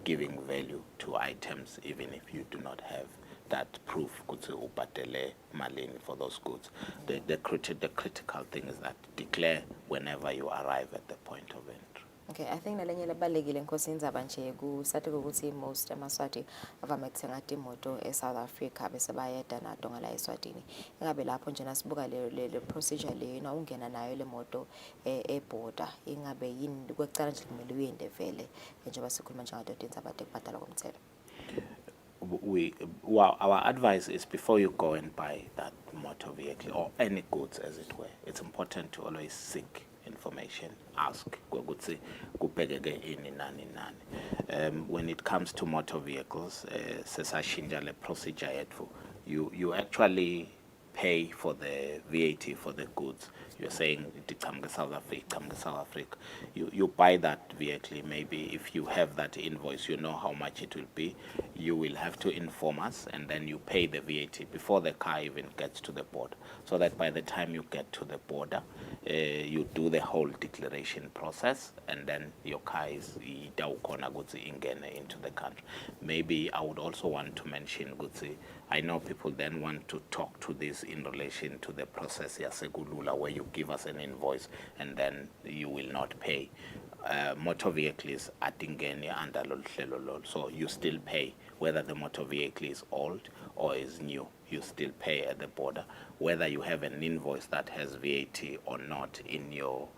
giving value to items, even if you do not have that proof. Good say upatele malini for those goods. The critical thing is that declare whenever you arrive at the point of entry. Okay, I think nalenye lebalekile nkosi indzaba nje kusathi ukuthi most amaswati avame kuthenga imoto eSouth Africa bese bayeda nato ngala eSwatini. Ingabe lapho nje nasibuka le procedure le na ungena nayo le moto eborder ingabe yini kwecala nje kumele uyende vele njengoba sikhuluma nje ngato indzaba tekubhadala komthelo. Our advice is before you go and buy that motor vehicle or any goods as it were, it's important to always seek information, ask when it comes to motor vehicles, procedure you actually pay for the VAT for the goods. You're saying South Africa. You buy that vehicle. Maybe if you have that invoice, you know how much it will be. You will have to inform us, and then you pay the VAT before the car even gets to the border, so that by the time you get to the border, you do the whole declaration process, and then your car is into the country. Maybe I would also want to mention, I know people then want to talk to this in relation to the process where you give us an invoice and then you will not pay. Motor vehicles are under so you still pay whether the motor vehicle is old or is new. You still pay at the border, whether you have an invoice that has VAT or not in your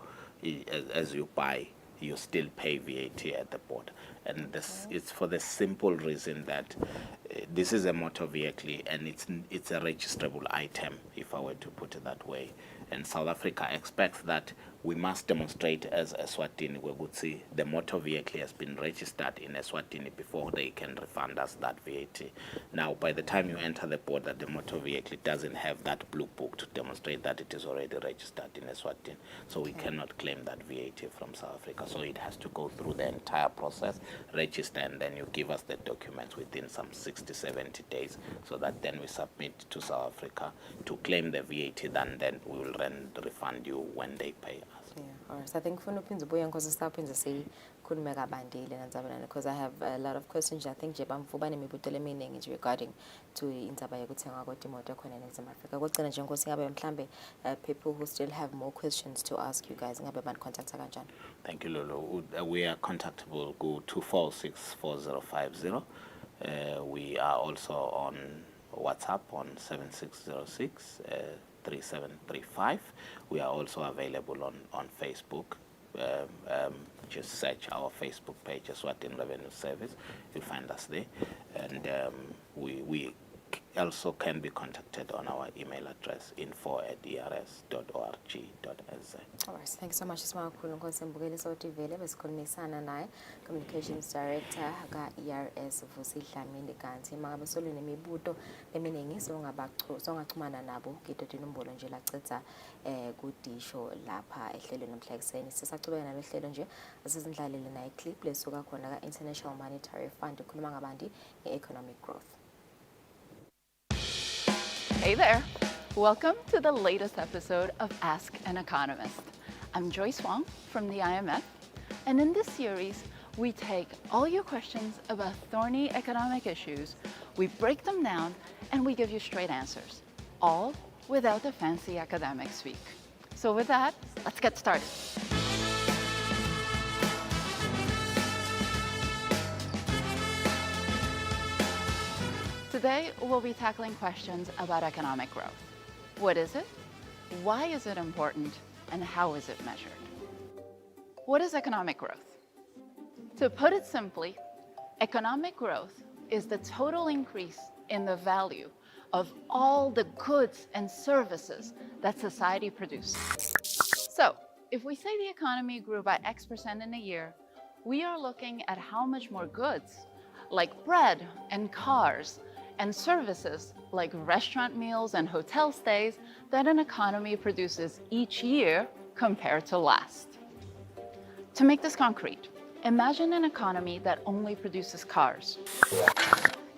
as you buy. You still pay VAT at the border. And this it's for the simple reason that this is a motor vehicle and it's a registrable item, if I were to put it that way. And South Africa expects that we must demonstrate as Eswatini, we would see the motor vehicle has been registered in Eswatini before they can refund us that VAT. Now, by the time you enter the border, the motor vehicle doesn't have that blue book to demonstrate that it is already registered in Eswatini. So we cannot claim that VAT from South Africa. So it has to go through the entire process, register, and then you give us the documents within some 60, 70 days, so that then we submit to South Africa to claim the VAT, then we will refund you when they pay us. Yeah, all right. So I think for no pins boy and cause stop in the city could make a bandil and because I have a lot of questions. I think Jebam Fubani Mibutele meaning is regarding to Intabaya Gutanga Timoto in South Africa. What's gonna jungle Singapore people who still have more questions to ask you guys in contact Saganjan. Thank you, Lolo. We are contactable. Go 2464050. We are also on WhatsApp on 7606 3735. We are also available on Facebook. Just search our Facebook page, Eswatini Revenue Service. You'll find us there. And we also can be contacted on our email address info@ers.org.za. All right, thanks so much. Ismail Kulunkonse Mbukeli Sotivele besikhulumisana naye Communications Director ka-ERS Vusi Dlamini kanti mangabe solunemibuto eminingi songachumana nabo ngitothe inombolo nje lacetha kudisho lapha ehlelweni nomhla ekseni. Sisachubeka nalo hlelo nje asizindlalele naye clip lesuka khona ka-International Monetary Fund ikhuluma ngabantu nge-economic growth. Hey there! Welcome to the latest episode of Ask an Economist. I'm Joyce Wong from the IMF, and in this series, we take all your questions about thorny economic issues, we break them down, and we give you straight answers, all without the fancy academic speak. So with that, let's get started. Today, we'll be tackling questions about economic growth. What is it? Why is it important? And how is it measured? What is economic growth? To put it simply, economic growth is the total increase in the value of all the goods and services that society produces. So, if we say the economy grew by X% in a year, we are looking at how much more goods, like bread and cars, and services like restaurant meals and hotel stays that an economy produces each year compared to last. To make this concrete, imagine an economy that only produces cars.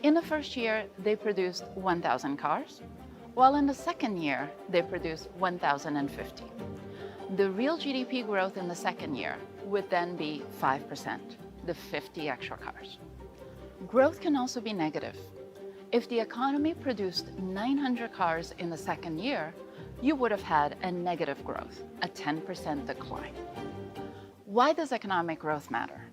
In the first year, they produced 1,000 cars, while in the second year, they produced 1,050. The real GDP growth in the second year would then be 5%, the 50 extra cars. Growth can also be negative. If the economy produced 900 cars in the second year, you would have had a negative growth, a 10% decline. Why does economic growth matter?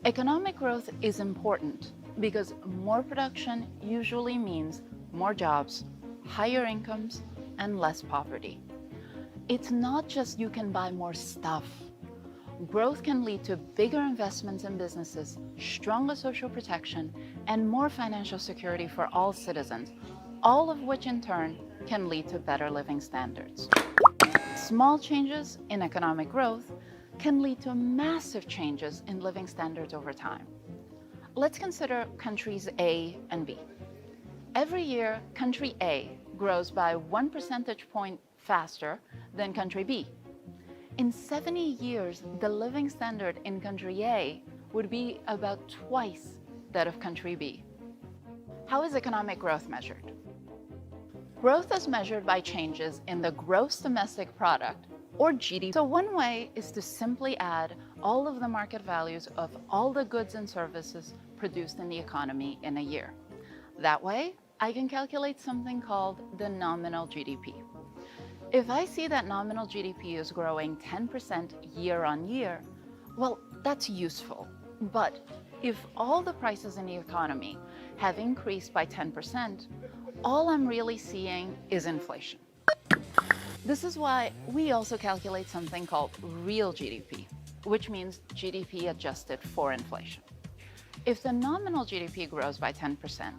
Economic growth is important because more production usually means more jobs, higher incomes, and less poverty. It's not just you can buy more stuff. Growth can lead to bigger investments in businesses, stronger social protection, and more financial security for all citizens, all of which in turn can lead to better living standards. Small changes in economic growth can lead to massive changes in living standards over time. Let's consider countries A and B. Every year, country A grows by 1 percentage point faster than country B. In 70 years, the living standard in country A would be about twice that of country B. How is economic growth measured? Growth is measured by changes in the gross domestic product, or GDP. So one way is to simply add all of the market values of all the goods and services produced in the economy in a year. That way, I can calculate something called the nominal GDP. If I see that nominal GDP is growing 10% year on year, well, that's useful. But if all the prices in the economy have increased by 10%, all I'm really seeing is inflation. This is why we also calculate something called real GDP, which means GDP adjusted for inflation. If the nominal GDP grows by 10%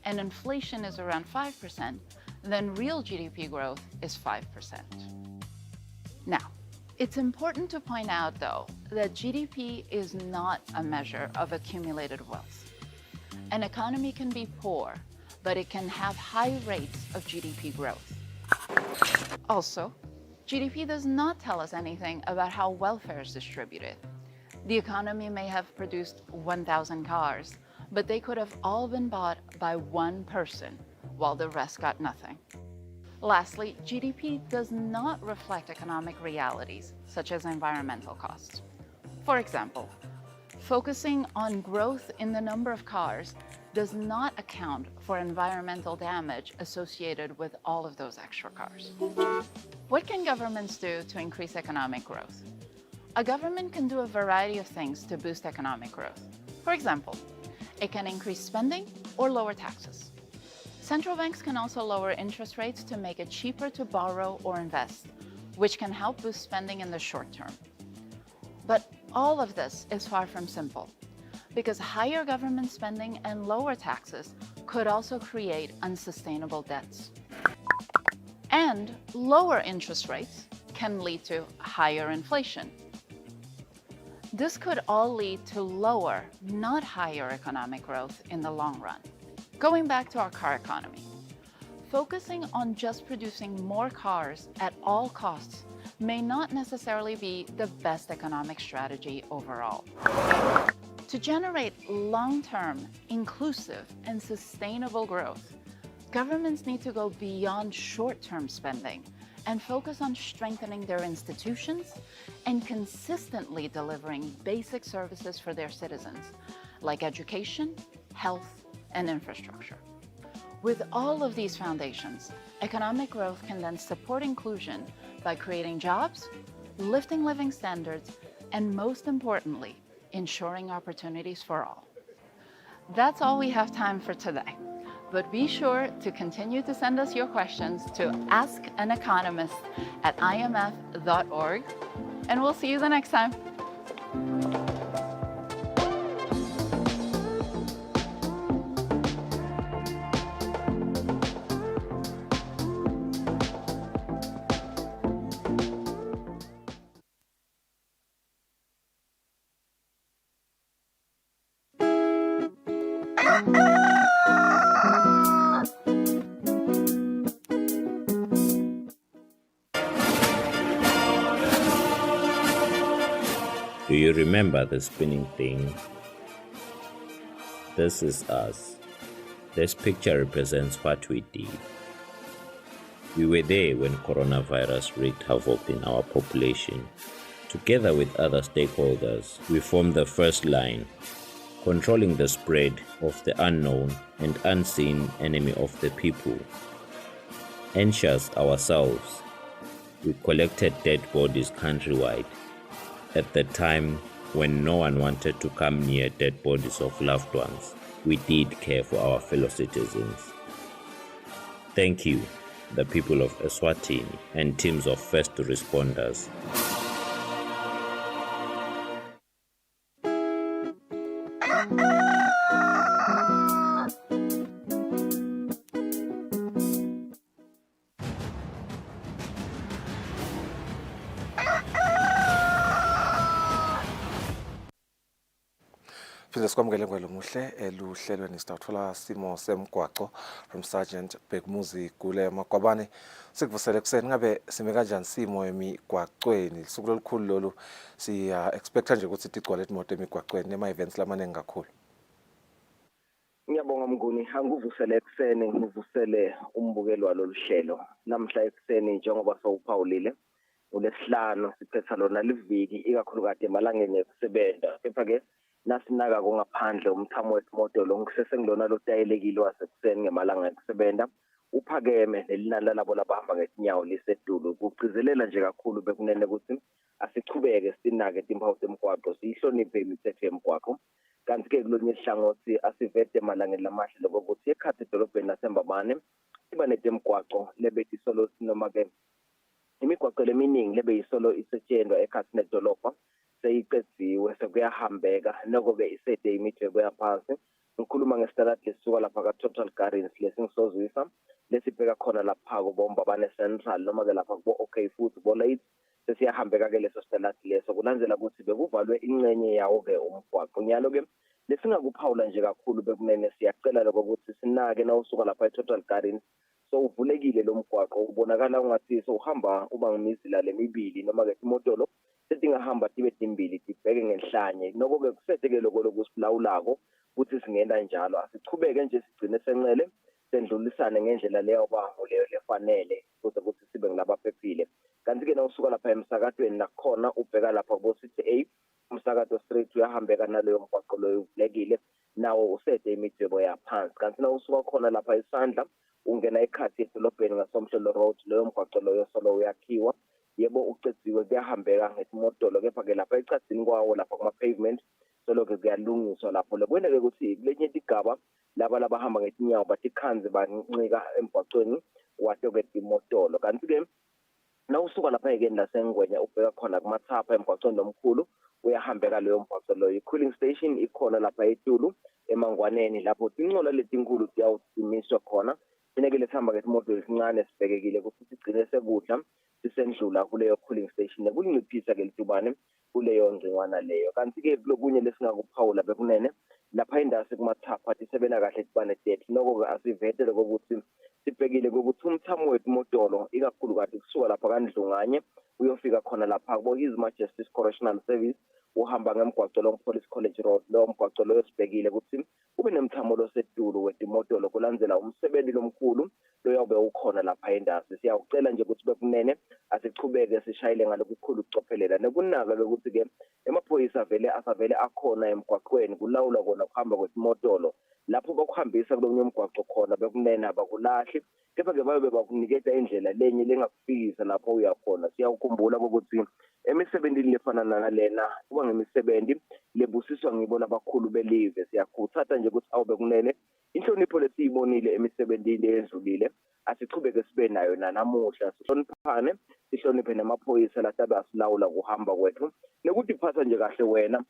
and inflation is around 5%, then real GDP growth is 5%. Now, it's important to point out, though, that GDP is not a measure of accumulated wealth. An economy can be poor, but it can have high rates of GDP growth. Also, GDP does not tell us anything about how welfare is distributed. The economy may have produced 1,000 cars, but they could have all been bought by one person, while the rest got nothing. Lastly, GDP does not reflect economic realities, such as environmental costs. For example, focusing on growth in the number of cars does not account for environmental damage associated with all of those extra cars. What can governments do to increase economic growth? A government can do a variety of things to boost economic growth. For example, it can increase spending or lower taxes. Central banks can also lower interest rates to make it cheaper to borrow or invest, which can help boost spending in the short term. But all of this is far from simple, because higher government spending and lower taxes could also create unsustainable debts. And lower interest rates can lead to higher inflation. This could all lead to lower, not higher economic growth in the long run. Going back to our car economy, focusing on just producing more cars at all costs may not necessarily be the best economic strategy overall. To generate long-term, inclusive, and sustainable growth, governments need to go beyond short-term spending and focus on strengthening their institutions and consistently delivering basic services for their citizens, like education, health, and infrastructure. With all of these foundations, economic growth can then support inclusion by creating jobs, lifting living standards, and most importantly, ensuring opportunities for all. That's all we have time for today. But be sure to continue to send us your questions to askaneconomist@imf.org, and we'll see you the next time. Do you remember the spinning thing? This is us. This picture represents what we did. We were there when coronavirus wreaked havoc in our population. Together with other stakeholders, we formed the first line, controlling the spread of the unknown and unseen enemy of the people. Anxious ourselves, we collected dead bodies countrywide. At the time when no one wanted to come near dead bodies of loved ones, we did care for our fellow citizens. Thank you, the people of Eswatini and teams of first responders. Phinde sikwamukele ngalomuhle eluhlelweni sithathola simo semgwaqo from Sergeant Bekmuzi kule Magwabane. Sikuvusele kuseni ngabe sime kanjani simo emigwaqweni lisuku lolukhulu lolu expecta nje ukuthi igcwale imoto emigwaqweni nema events lamaningi kakhulu. Ngiyabonga Mnguni, angivusele kuseni ngivusele umbukelo waloluhlelo. Namhla ekuseni njengoba sawuphawulile uLesihlanu siphetha lona liviki ikakhulukazi emalangeni ekusebenta. Kepha ke nasinaka ngaphandle umthamo wesimoto lo ngisesengilona lotayelekile wasekuseni ngemalanga ekusebenta uphakeme nelinani lalabo labahamba ngesinyawo lisedulu kugcizelela nje kakhulu bekunene ukuthi asichubeke sinake timpawu zemgwaqo sihloniphe imithetho yemgwaqo. Kanti ke kulonye ihlangothi asivete emalangeni lamahle lokuthi ekhathi edolobheni laseMbabane siba netemgwaqo lebethi solo noma ke imigwaqo leminingi lebe yisolo isetshenzwa ekhathi nedolobha seyiqediwe sekuyahambeka noko-ke isede imidwebo yaphansi. Ngikhuluma ngesitalato lesisuka lapha ka-Total Gardens lesingizozwisa lesibheka khona lapha kubomba bane-Central noma-ke lapha kubo-OK futhi bo-Late. Sesiyahambeka-ke leso sitalato leso kulandzela ukuthi bekuvalwe ingxenye yawo-ke umgwaqo. Nyalo-ke lesingakuphawula nje kakhulu bekunene siyacela lokho ukuthi sinake na usuka lapha e-Total Gardens so uvulekile lo mgwaqo ubonakala ungathi uhamba uba ngemizila lemibili noma-ke imotolo setingahamba tibe timbili tibheke ngenhlanye noko-ke kusethe-ke lokho lokusilawulako ukuthi singenda njalo asichubeke nje sigcine senqele sendlulisane ngendlela leyo leyo lefanele ukuze ukuthi sibe ngilabaphephile. Kanti-ke na usuka lapha emsakatweni nakhona ubheka lapha kubo-City A umsakato street uyahambeka naleyo mgwaqo loyo uvulekile nawo usede imidwebo yaphansi. Kanti na usuka khona lapha isandla ungena ekhathi edolobheni ngaSomhlelo Road loyo mgwaqo loyo solo uyakhiwa yebo ucediwe kuyahambeka ngesimodolo kepha-ke lapha ecadzini kwawo lapha kuma-pavement solo-ke kuyalungiswa lapho lekwene-ke ukuthi kulenye igaba laba labahamba ngetinyawo batikhanzi bancika emgwaqweni wato-ke imotolo. Kanti-ke na usuka lapha ekeni lasengwenya ubheka khona kumathapha emgwaqweni lomkhulu uyahambeka leyo mgwaqo loyo. I-cooling station ikhona lapha eTulu emangwaneni lapho tincola letinkulu tiyawusimiswa khona sineke lesihamba ngesimoto esincane sibhekekile ukuthi sigcine sekudla sisendlula kuleyo cooling station nekulinciphisa-ke litubane kuleyo ngcingwana leyo. Kanti-ke kulokunye lesingakuphawula bekunene lapha indasi kumathapha tisebena kahle tibane tethu noko-ke asivetele kokuthi sibhekile kokuthi umthamo wethu motolo ikakhulukazi kusuka lapha kaNdlunganye uyofika khona lapha kubo His Majesty's Correctional Service uhamba ngemgwaqo lo Police College Road lo mgwaqo lo sibhekile ukuthi kube nemthamo losetulu wetimotolo kulandzela umsebenzi lomkhulu loyobe ukhona lapha endasi. Siyawucela nje ukuthi bekunene asichubeke sishayile ngalokukhulu ukucophelela nekunaka ukuthi-ke emaphoyisa asavele akhona emgwaqweni kulawula kona kuhamba kwetimotolo lapho bakuhambisa kulomnye umgwaqo khona bekunene abakulahli kepha-ke bayobe bakunikeza indlela lenye lengakufikisa lapho uyakhona. Siyawukhumbula ukuthi emisebenzini lefana nalena kuba ngemisebenzi lebusiswa ngibona abakhulu belive. Siyakhuthatha nje ukuthi awube kunene inhlonipho lesiyibonile emisebenzini eyedlulile asichubeke sibe nayo nanamuhla sihloniphane sihloniphe namaphoyisa latabe asilawula kuhamba kwethu nekuthi phatha nje kahle wena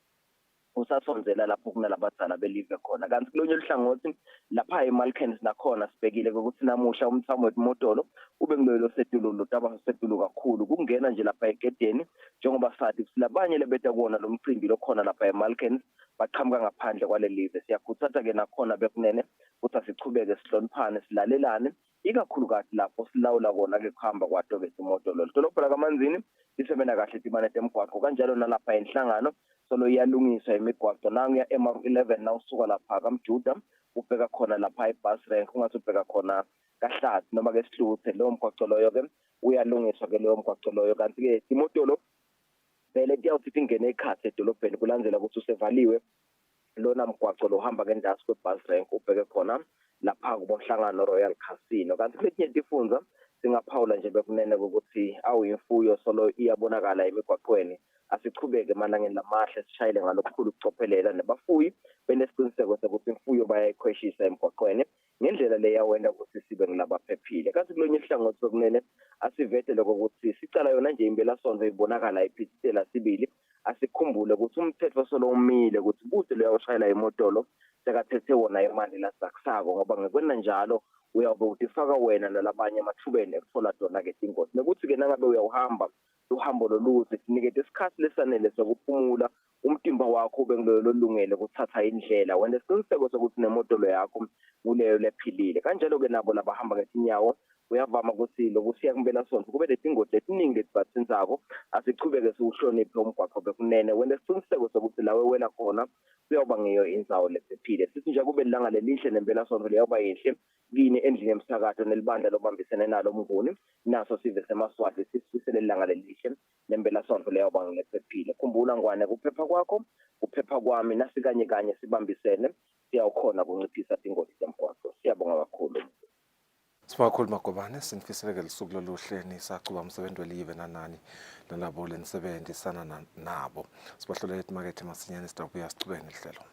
usasonzela lapho kunalabadzala belive khona. Kanti kulonye luhlangothi lapha eMalkens nakhona sibhekile ukuthi namuhla umthamo wemotolo ube ngilolo setulu lotaba setulu kakhulu kungena nje lapha egedeni njengoba sathi silabanye lebeta kuona lo mcimbi lokhona lapha eMalkens baqhamuka ngaphandle kwalelive. Siyakhuthatha-ke nakhona bekunene ukuthi asichubeke sihloniphane silalelane ikakhulukazi lapho silawula kona-ke kuhamba kwato-ke imotolo. Lidolobha lakaManzini lisebena kahle timane temgwaqo kanjalo nalapha enhlangano solo iyalungiswa imigwaqo nanguya M11 na usuka lapha kaMjuda ubheka khona lapha ibus rank ungathi ubheka khona kaHlatsi noma-ke Sihluthe leyo mgwaqo loyo-ke uyalungiswa-ke leyo mgwaqo loyo. Kanti-ke imotolo vele kuyawuthi ingene ekhathi edolobheni kulandzela ukuthi usevaliwe lona mgwaqo lo uhamba ngendasi kwebus rank ubheke khona lapha kubohlangano Royal Casino. Kanti kuletinye tifundza singaphawula nje bekunene ukuthi awuyimfuyo solo iyabonakala emigwaqweni asichubeke emalangeni lamahle sishayile ngalokukhulu ukucophelela nabafuyi benesiqiniseko sokuthi imfuyo bayayikhweshisa emgwaqweni ngendlela leyawenda ukuthi sibe ngilabaphephile. Kanti kulonye ihlangothi bekunene asivete lokho ukuthi sicala yona nje impelasonto ibonakala iphithitela sibili asikhumbule ukuthi umthetho solo umile ukuthi kude loyo ushayela imotolo sekathethe wona imali lasakusako ngoba ngekwenza njalo uyabe utifaka wena nalabanye emathubeni ekuthola dona-ke tingozi nekuthi-ke nangabe uyawuhamba uhambo loluze sinikete isikhathi lesanele sokuphumula umtimba wakho ube ngilolungele ukuthatha indlela wena isiqiniseko sokuthi nemotolo yakho kuleyo lephilile. Kanjalo-ke nabo labahamba ngetinyawo uyavama ukuthi lokusiya kumpelasonto kube letingozi etiningi letibathinzako asichubeke siwuhloniphe umgwaqo bekunene wena isiqiniseko sokuthi lawe wena khona kuyawuba ngeyo indzawo lephephile. Sithi nje kube lilanga lelihle nempelasonto liyawuba yihle kini endlini emsakato nelibandla lobambisene nalo mnguni naso sive semaswati sisifisele lilanga lelihle nempelasonto liyawuba ngelephephile. Khumbula ngwane kuphepha kwakho kuphepha kwami nasi kanye kanye sibambisene siyawukhona kunciphisa ingozi zemgwaqo. Siyabonga kakhulu. Sibakhulu Magobane sinifiseleke lisuku loluhle nisacuba umsebenzi welive nanani nalabo lenisebenzisana nabo. Sibahlolela emakethe masinyane sitabuya sicubene lihlelo.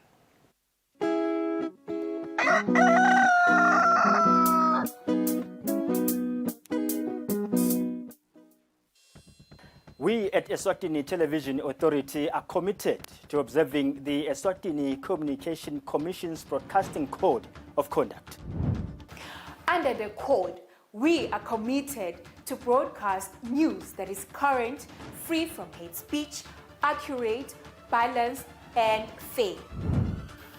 We at Eswatini Television Authority are committed to observing the Eswatini Communication Commission's Broadcasting Code of Conduct. Under the code, we are committed to broadcast news that is current, free from hate speech, accurate, balanced, and fair.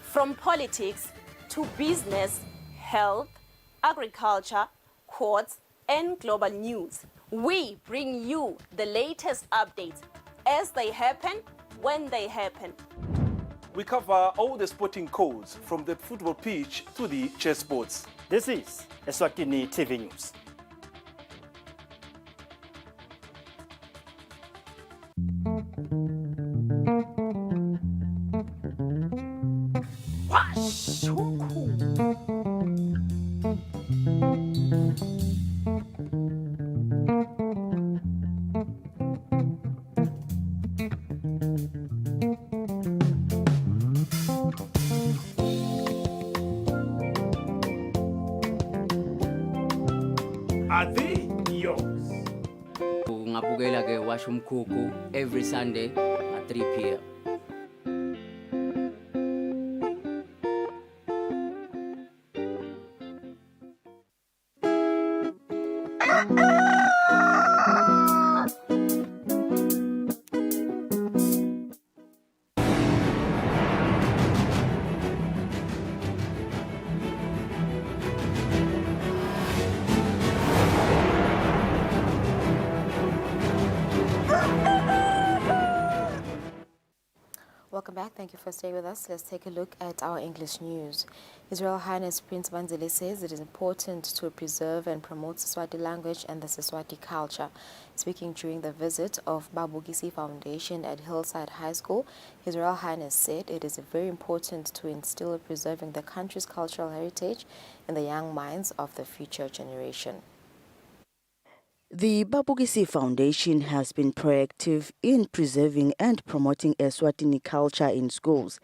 From politics to business, health, agriculture, courts, and global news, we bring you the latest updates as they happen, when they happen. We cover all the sporting codes from the football pitch to the chessboards. This is Eswatini TV News. Are they yours? Ngabukela ke washa umkhukhu every Sunday at 3 p.m. Welcome back. Thank you for staying with us. Let's take a look at our English news. His Royal Highness Prince Banzile says it is important to preserve and promote Siswati language and the Siswati culture. Speaking during the visit of Babugisi Foundation at Hillside High School, His Royal Highness said it is very important to instill preserving the country's cultural heritage in the young minds of the future generation. The Babugisi Foundation has been proactive in preserving and promoting Eswatini culture in schools.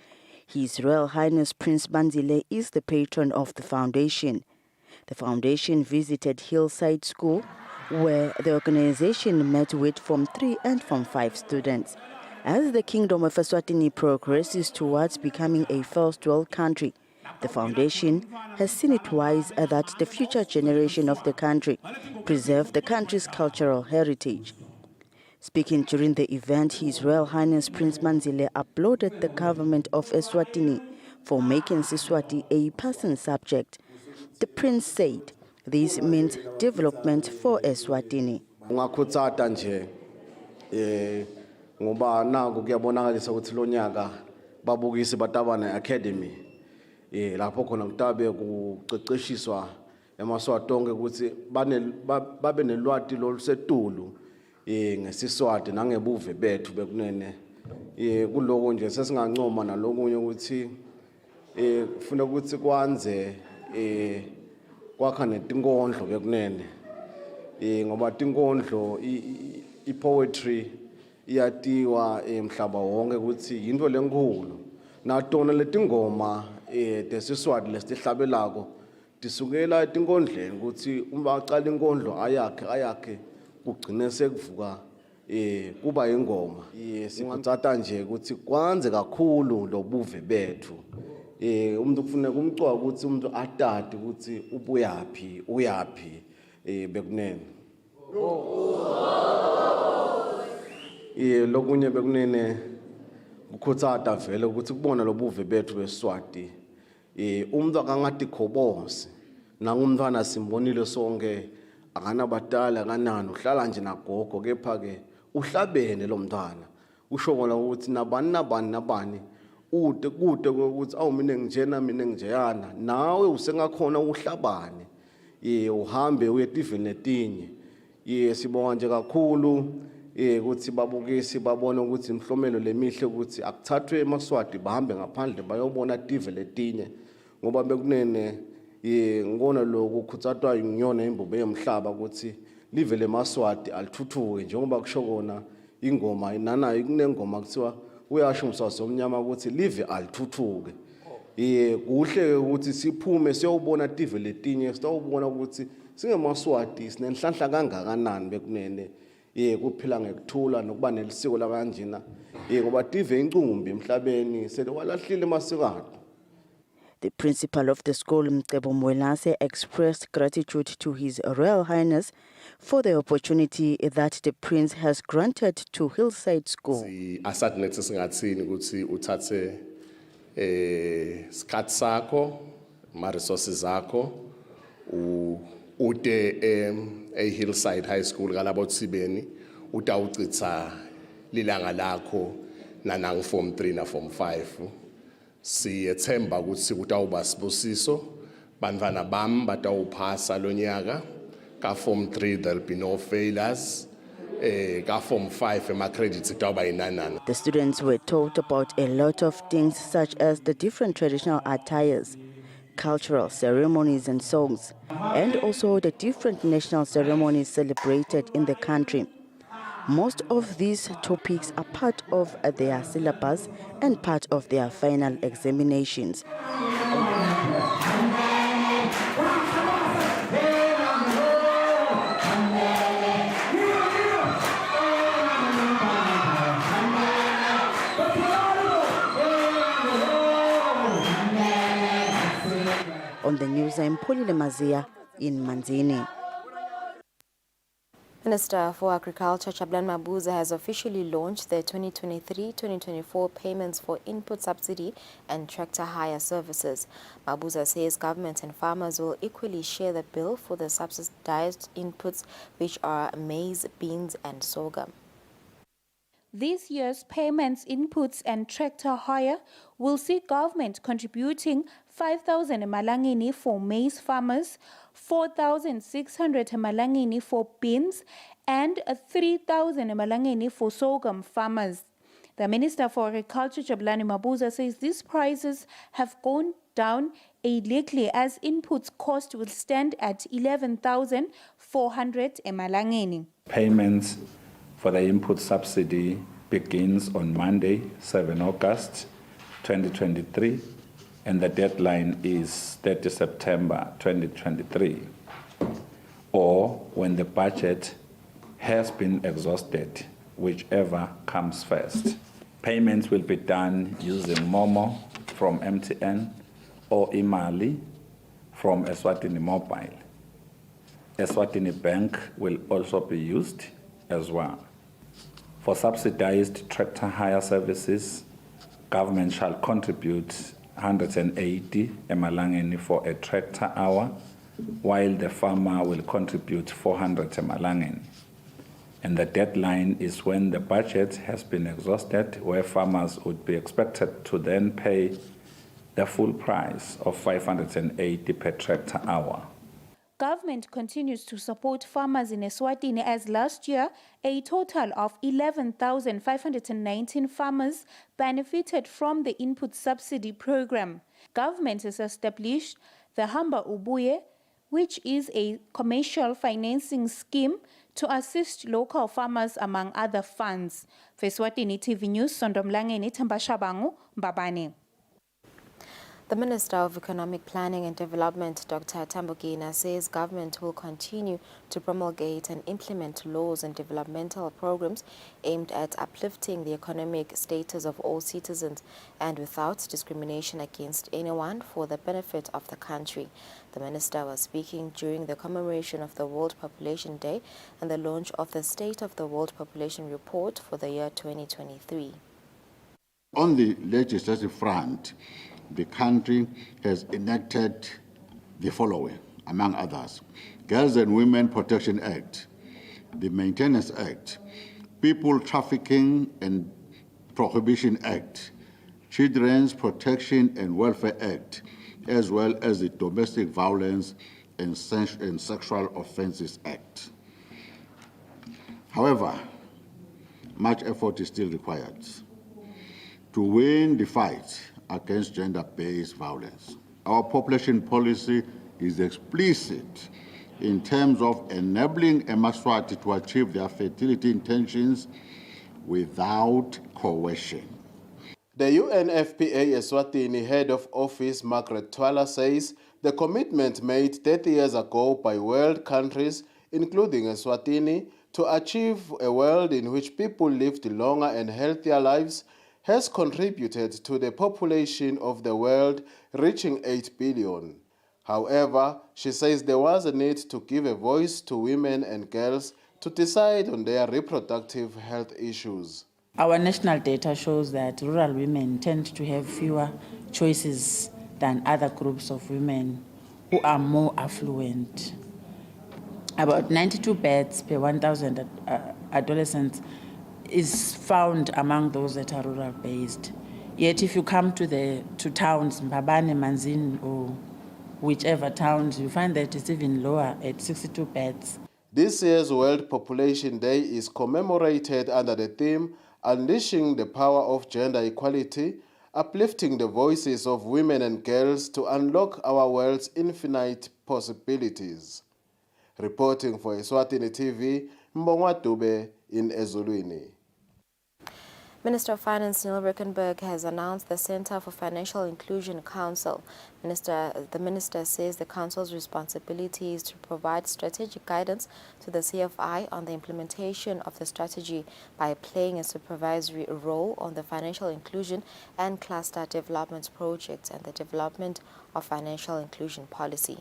His Royal Highness Prince Banzile is the patron of the foundation. The foundation visited Hillside School, where the organization met with Form 3 and Form 5 students. As the Kingdom of Eswatini progresses towards becoming a first world country, the foundation has seen it wise that the future generation of the country preserve the country's cultural heritage. Speaking during the event, His Royal Highness Prince Banzile applauded the government of Eswatini for making Siswati a passing subject. The prince said this meant development for Eswatini. Ngakhutsata nje ngoba naku kuyabonakalisa ukuthi lo nyaka babukisi batabana academy lapho khona kutabe kuqeqeshiswa emaswatonke ukuthi babe nelwati lolusetulu ngesiswati nangebuve bethu bekunene kuloko nje sesingancoma nalokunye ukuthi kufuna ukuthi kwanze kwakha netinkondlo bekunene ngoba tinkondlo ipoetry iyatiwa emhlaba wonke ukuthi into lenkulu natona letingoma tesiswati lesihlabelako tisukela etinkondleni ukuthi uma aqala inkondlo ayakhe kugcine sekuvuka kuba ingoma singatsata nje ukuthi kwanze kakhulu lobuve bethu umuntu kufuneka umcwa ukuthi umuntu atati ukuthi ubuyaphi uyaphi bekunene lokunye bekunene ukhutsata vele ukuthi kubona lobuve bethu beSwati umuntu akangatikhobosi nangumntwana simbonile sonke akanabadala kanani uhlala nje nagogo kepha ke uhlabene lo mntwana usho kona ukuthi nabani ude kude ukuthi awu mina ngijeyana nawe usengakhona uhlabane uhambe uye etivini letinye sibonga nje kakhulu ukuthi babukisi babone ukuthi imhlomelo lemihle ukuthi akuthathwe emaswati bahambe ngaphandle bayobona tive letinye ngoba bekunene ngona lokhu kuthathwa inyona imbube yemhlaba ukuthi live lemaswati alithuthuke njengoba kusho kona ingoma inana ikunengoma kuthiwa uyasho umswazi omnyama ukuthi live alithuthuke kuhle ukuthi siphume siyobona tive letinye sitawubona ukuthi singemaswati sinenhlanhla kangakanani bekunene kuphila ngekuthula nokuba nelisiko lakanjina ngoba tive incumbi emhlabeni sele walahlile amasiko akhe. The principal of the school, Mcebo Mwelase, expressed gratitude to His Royal Highness for the opportunity that the Prince has granted to Hillside School. Asathi nethi singathini ukuthi uthathe isikhathi sakho, ma resources akho ude Hillside High School kalabo Tsibeni utawuchitha lilanga lakho nanang form 3 na form 5. Siyethemba ukuthi kutawuba sibusiso bantwana bami batawuphasa lonyaka ka form 3 there'll be no failures ka form 5 ema credits kutawuba inanana. The students were taught about a lot of things such as the different traditional attires, cultural ceremonies and songs, and also the different national ceremonies celebrated in the country. Most of these topics are part of their syllabus and part of their final examinations. On the news, I'm Polile Mazia in Manzini. Minister for Agriculture Chablan Mabuza has officially launched the 2023-2024 payments for input subsidy and tractor hire services. Mabuza says government and farmers will equally share the bill for the subsidized inputs, which are maize, beans and sorghum. This year's payments, inputs and tractor hire will see government contributing 5,000 emalangeni for maize farmers, 4,600 emalangeni for beans, and 3,000 emalangeni for sorghum farmers. The Minister for Agriculture, Jabulani Mabuza, says these prices have gone down lately as inputs cost will stand at 11,400 emalangeni. Payments for the input subsidy begins on Monday, 7 August 2023, and the deadline is 30 September 2023, or when the budget has been exhausted, whichever comes first. Payments will be done using Momo from MTN or Imali from Eswatini Mobile. Eswatini Bank will also be used as well. For subsidized tractor hire services, government shall contribute 180 emalangeni for a tractor hour, while the farmer will contribute 400 emalangeni. And the deadline is when the budget has been exhausted, where farmers would be expected to then pay the full price of 580 per tractor hour. Government continues to support farmers in Eswatini as last year, a total of 11,519 farmers benefited from the input subsidy program. Government has established the Hamba Ubuye, which is a commercial financing scheme to assist local farmers among other funds. For Eswatini TV News, Sondomlangeni Tambashabangu, Mbabane. The Minister of Economic Planning and Development, Dr. Tambogina, says government will continue to promulgate and implement laws and developmental programs aimed at uplifting the economic status of all citizens and without discrimination against anyone for the benefit of the country. The minister was speaking during the commemoration of the World Population Day and the launch of the State of the World Population Report for the year 2023. On the legislative front, the country has enacted the following, among others: Girls and Women Protection Act, the Maintenance Act, People Trafficking and Prohibition Act, Children's Protection and Welfare Act, as well as the Domestic Violence and Sexual Offences Act. However, much effort is still required to win the fight against gender-based violence. Our population policy is explicit in terms of enabling Eswatini to achieve their fertility intentions without coercion. The UNFPA Eswatini Head of Office Margaret Twala says the commitment made 30 years ago by world countries, including Eswatini, to achieve a world in which people lived longer and healthier lives has contributed to the population of the world reaching 8 billion. However, she says there was a need to give a voice to women and girls to decide on their reproductive health issues. Our national data shows that rural women tend to have fewer choices than other groups of women who are more affluent. About 92 births per 1,000 adolescents is found among those that are rural-based. Yet if you come to towns, Mbabane, Manzini, or whichever towns, you find that it's even lower at 62 births. This year's World Population Day is commemorated under the theme Unleashing the Power of Gender Equality, uplifting the voices of women and girls to unlock our world's infinite possibilities. Reporting for Eswatini TV, Mbongwa Dube in Ezulwini. Minister of Finance Neil Rickenberg has announced the Center for Financial Inclusion Council. The minister says the council's responsibility is to provide strategic guidance to the CFI on the implementation of the strategy by playing a supervisory role on the financial inclusion and cluster development projects and the development of financial inclusion policy.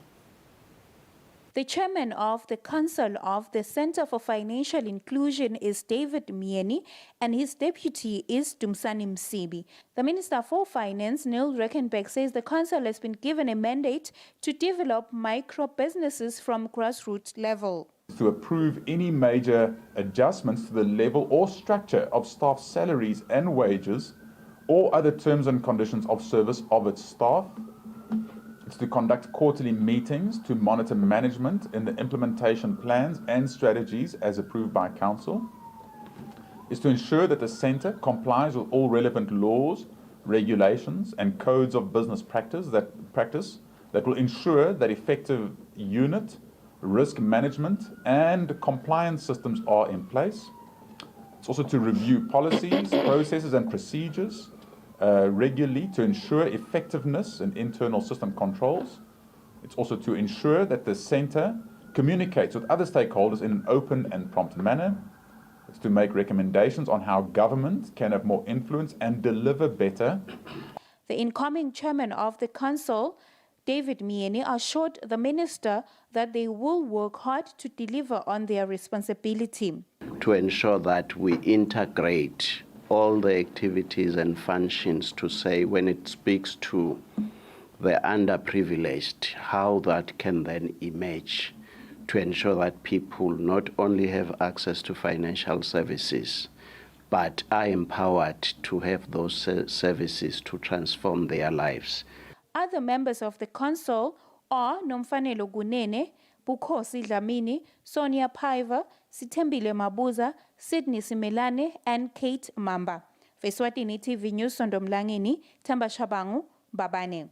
The chairman of the Council of the Center for Financial Inclusion is David Mieni, and his deputy is Dumsani Msibi. The Minister for Finance, Neil Rickenberg, says the council has been given a mandate to develop micro businesses from grassroots level. To approve any major adjustments to the level or structure of staff salaries and wages or other terms and conditions of service of its staff. It's to conduct quarterly meetings to monitor management in the implementation plans and strategies as approved by Council. It's to ensure that the Centre complies with all relevant laws, regulations and codes of business practice that will ensure that effective unit, risk management and compliance systems are in place. It's also to review policies, processes and procedures regularly to ensure effectiveness in internal system controls. It's also to ensure that the Centre communicates with other stakeholders in an open and prompt manner. It's to make recommendations on how government can have more influence and deliver better. The incoming chairman of the council, David Mieni, assured the minister that they will work hard to deliver on their responsibility. To ensure that we integrate all the activities and functions to say when it speaks to the underprivileged, how that can then emerge to ensure that people not only have access to financial services, but are empowered to have those services to transform their lives. Other members of the council are Nomfanelo Gunene, Bukhosi Dlamini, Sonia Paiva, Sitembile Mabuza, Sydney Simelane, and Kate Mamba. For Eswatini TV News, Sondomlangeni, Tamba Shabangu, Babane.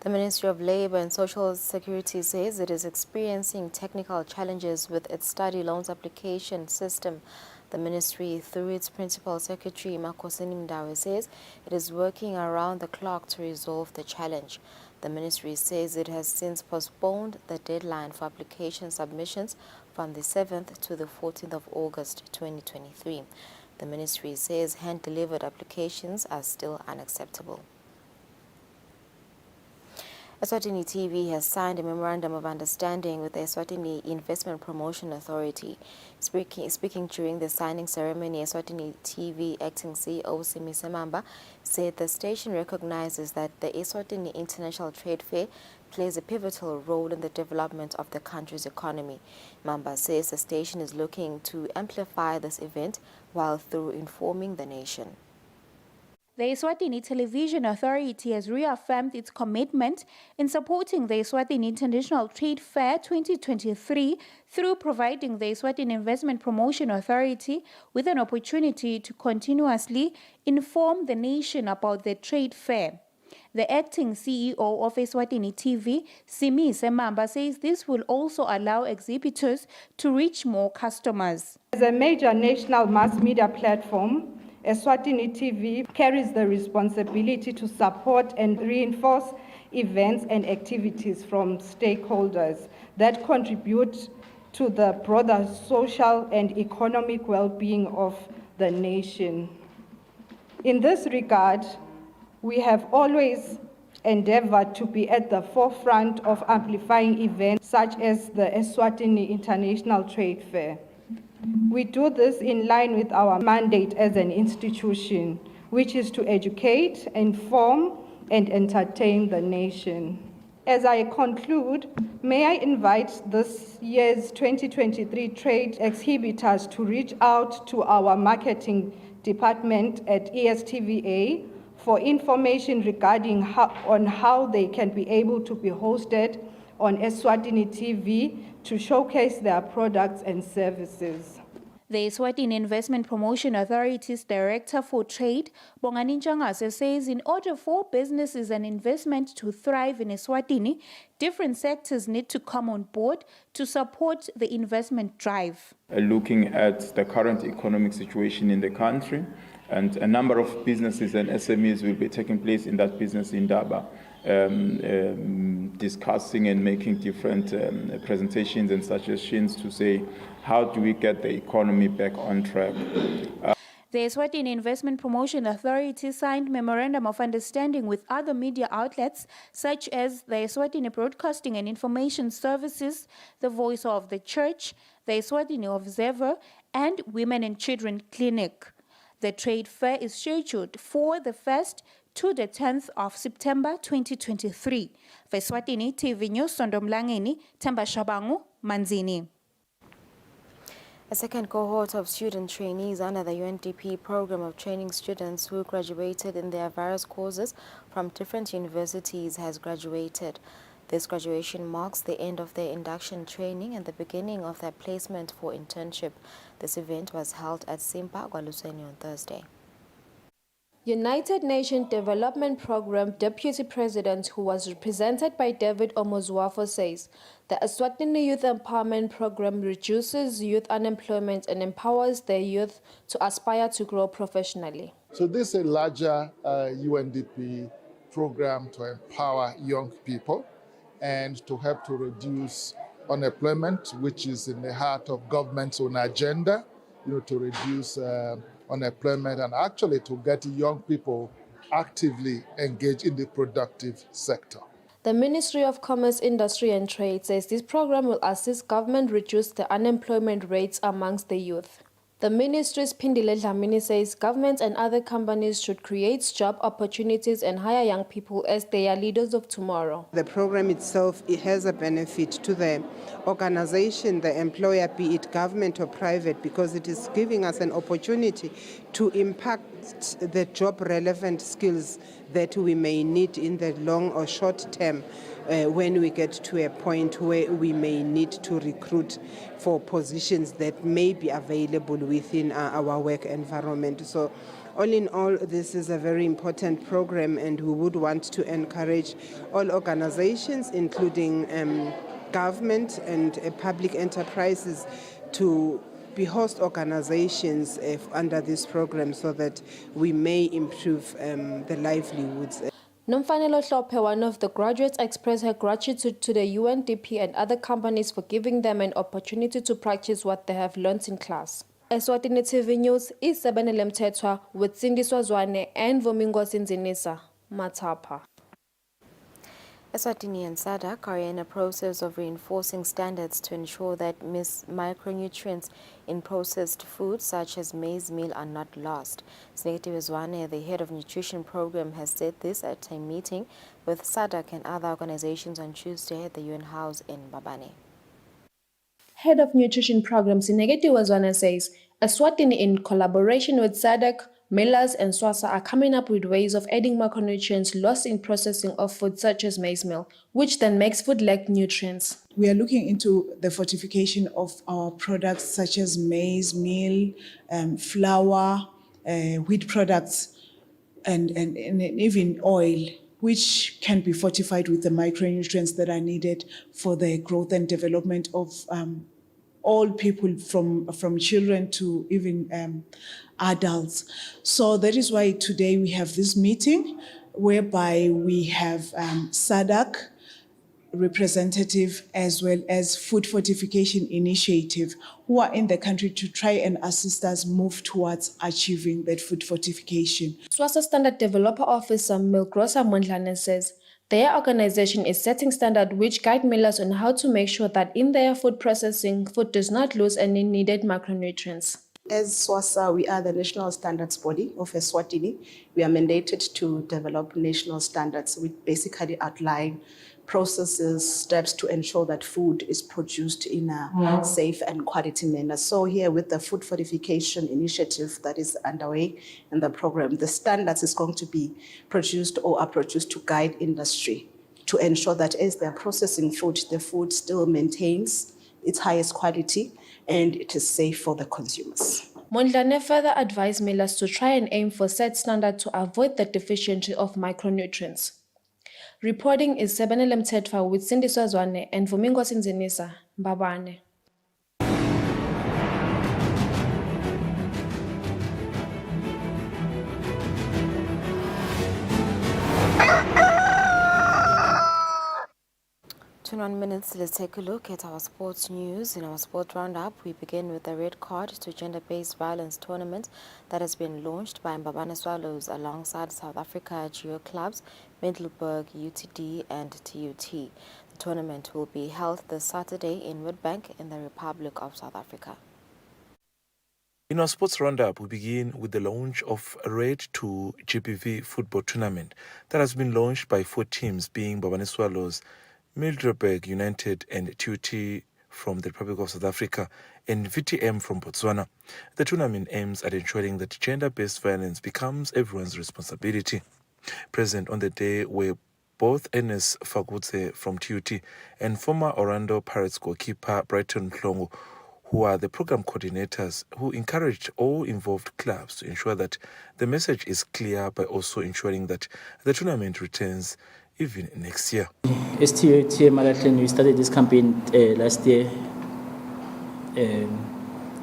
The Ministry of Labour and Social Security says it is experiencing technical challenges with its study loans application system. The ministry, through its Principal Secretary, Makosini Mdawe, says it is working around the clock to resolve the challenge. The ministry says it has since postponed the deadline for application submissions from the 7th to the 14th of August 2023. The ministry says hand-delivered applications are still unacceptable. Eswatini TV has signed a memorandum of understanding with the Eswatini Investment Promotion Authority. Speaking during the signing ceremony, Eswatini TV acting CEO Simi Semamba said the station recognizes that the Eswatini International Trade Fair plays a pivotal role in the development of the country's economy. Mamba says the station is looking to amplify this event while through informing the nation. The Eswatini Television Authority has reaffirmed its commitment in supporting the Eswatini International Trade Fair 2023 through providing the Eswatini Investment Promotion Authority with an opportunity to continuously inform the nation about the trade fair. The acting CEO of Eswatini TV, Simi Semamba, says this will also allow exhibitors to reach more customers. As a major national mass media platform, Eswatini TV carries the responsibility to support and reinforce events and activities from stakeholders that contribute to the broader social and economic well-being of the nation. In this regard, we have always endeavored to be at the forefront of amplifying events such as the Eswatini International Trade Fair. We do this in line with our mandate as an institution, which is to educate, inform, and entertain the nation. As I conclude, may I invite this year's 2023 trade exhibitors to reach out to our marketing department at ESTVA for information regarding how they can be able to be hosted on Eswatini TV to showcase their products and services. The Eswatini Investment Promotion Authority's Director for Trade, Bongani Ntshangase, says in order for businesses and investment to thrive in Eswatini, different sectors need to come on board to support the investment drive. Looking at the current economic situation in the country, and a number of businesses and SMEs will be taking place in that business in Daba, discussing and making different presentations and suggestions to say, how do we get the economy back on track? The Eswatini Investment Promotion Authority signed Memorandum of Understanding with other media outlets such as the Eswatini Broadcasting and Information Services, the Voice of the Church, the Eswatini Observer, and Women and Children Clinic. The trade fair is scheduled for the 1st to the 10th of September 2023. For Eswatini TV News, Sondomlangeni, Themba Shabangu, Manzini. A second cohort of student trainees under the UNDP program of training students who graduated in their various courses from different universities has graduated. This graduation marks the end of their induction training and the beginning of their placement for internship. This event was held at Simpa, Gwaluseni on Thursday. United Nations Development Programme Deputy President, who was represented by David Omozwafo, says the Eswatini Youth Empowerment Programme reduces youth unemployment and empowers their youth to aspire to grow professionally. So this is a larger UNDP program to empower young people and to help to reduce unemployment, which is in the heart of government's own agenda, to reduce unemployment and actually to get young people actively engaged in the productive sector. The Ministry of Commerce, Industry and Trade says this program will assist government reduce the unemployment rates amongst the youth. The ministry's Pindile Dlamini says governments and other companies should create job opportunities and hire young people as they are leaders of tomorrow. The program itself, it has a benefit to the organization, the employer, be it government or private, because it is giving us an opportunity to impact the job-relevant skills that we may need in the long or short term when we get to a point where we may need to recruit for positions that may be available within our work environment. So all in all, this is a very important program, and we would want to encourage all organizations, including government and public enterprises, to be host organizations under this program so that we may improve the livelihoods. Nomfanelo Hlophe, one of the graduates, expressed her gratitude to the UNDP and other companies for giving them an opportunity to practice what they have learned in class. Eswatini TV News is Sebenele Mthethwa with Cindy Swazwane and Vomingosi Nzinisa, Matapa. Eswatini and SADC are in a process of reinforcing standards to ensure that micronutrients in processed foods such as maize meal are not lost. Sneketi Zwane, the head of nutrition program, has said this at a meeting with SADC and other organizations on Tuesday at the UN House in Babane. Head of Nutrition Programs Sneketi Zwane says Eswatini, in collaboration with SADC, Millers and SWASA, are coming up with ways of adding macronutrients lost in processing of food such as maize meal, which then makes food lack nutrients. We are looking into the fortification of our products such as maize meal, flour, wheat products, and even oil, which can be fortified with the micronutrients that are needed for the growth and development of all people, from children to even adults. So that is why today we have this meeting whereby we have SADC representative as well as Food Fortification Initiative who are in the country to try and assist us move towards achieving that food fortification. SWASA Standard Developer Officer Milgrosa Mondlane says their organization is setting standards which guide millers on how to make sure that in their food processing, food does not lose any needed macronutrients. As SWASA, we are the national standards body of Eswatini. We are mandated to develop national standards. We basically outline processes, steps to ensure that food is produced in a safe and quality manner. So here with the Food Fortification Initiative that is underway in the program, the standards is going to be produced or are produced to guide industry to ensure that as they're processing food, the food still maintains its highest quality and it is safe for the consumers. Mondlane further advised millers to try and aim for set standards to avoid the deficiency of micronutrients. Reporting is Sebenele Mthethwa with Cindy Swazwane and Vumingo Sinzenisa, Mbabane. Minutes, let's take a look at our sports news. In our sport roundup, we begin with the red card to gender-based violence tournament that has been launched by Mbabane Swallows alongside South Africa Geo clubs, Middelburg, UTD and TUT. The tournament will be held this Saturday in Witbank in the Republic of South Africa. In our sports roundup, we begin with the launch of a Red to GBV football tournament that has been launched by 4 teams, being Mbabane Swallows, Middelburg United and TUT from the Republic of South Africa and VTM from Botswana. The tournament aims at ensuring that gender-based violence becomes everyone's responsibility. Present on the day were both Ernest Fagutse from TUT and former Orlando Pirates goalkeeper Brighton Mhlongo, who are the program coordinators who encouraged all involved clubs to ensure that the message is clear by also ensuring that the tournament returns even next year. As TUT Marathon, we started this campaign last year,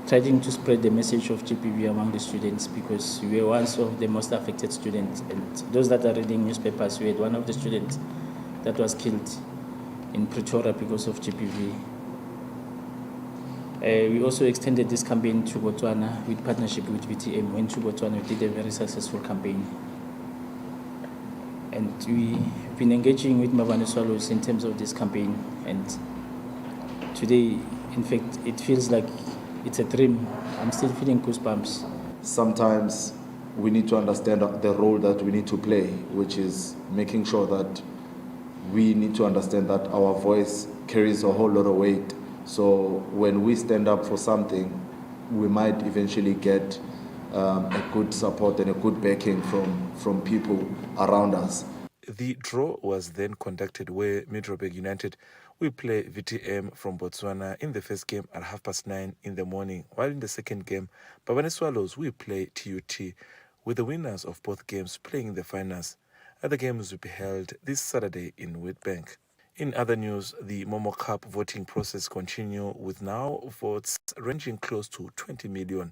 trying to spread the message of GPV among the students because we were one of the most affected students. And those that are reading newspapers, we had one of the students that was killed in Pretoria because of GPV. We also extended this campaign to Botswana with partnership with VTM. Went to Botswana, we did a very successful campaign. And we've been engaging with Mbabane Swallows in terms of this campaign. And today, in fact, it feels like it's a dream. I'm still feeling goosebumps. Sometimes we need to understand the role that we need to play, which is making sure that we need to understand that our voice carries a whole lot of weight. So when we stand up for something, we might eventually get a good support and a good backing from people around us. The draw was then conducted where Middelburg United will play VTM from Botswana in the first game at 9:30 in the morning, while in the second game, Mbabane Swallows will play TUT, with the winners of both games playing in the finals. Other games will be held this Saturday in Witbank. In other news, the Momo Cup voting process continues with now votes ranging close to 20 million.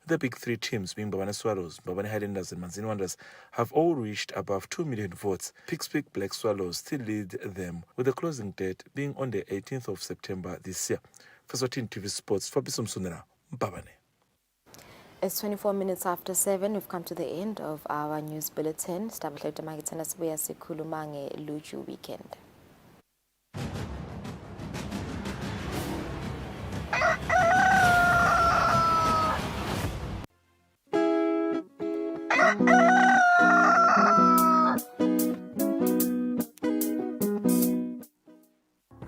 The big 3 teams, being Mbabane Swallows, Mbabane Highlanders and Manzini Wanderers, have all reached above 2 million votes. Pickspeak Black Swallows still lead them, with the closing date being on the 18th of September this year. For Eswatini TV Sports, Fabiso Msunera, Mbabane. It's 24 minutes after 7. We've come to the end of our news bulletin. Stabuhlete magitana sibuya sikhuluma ngeLuju weekend.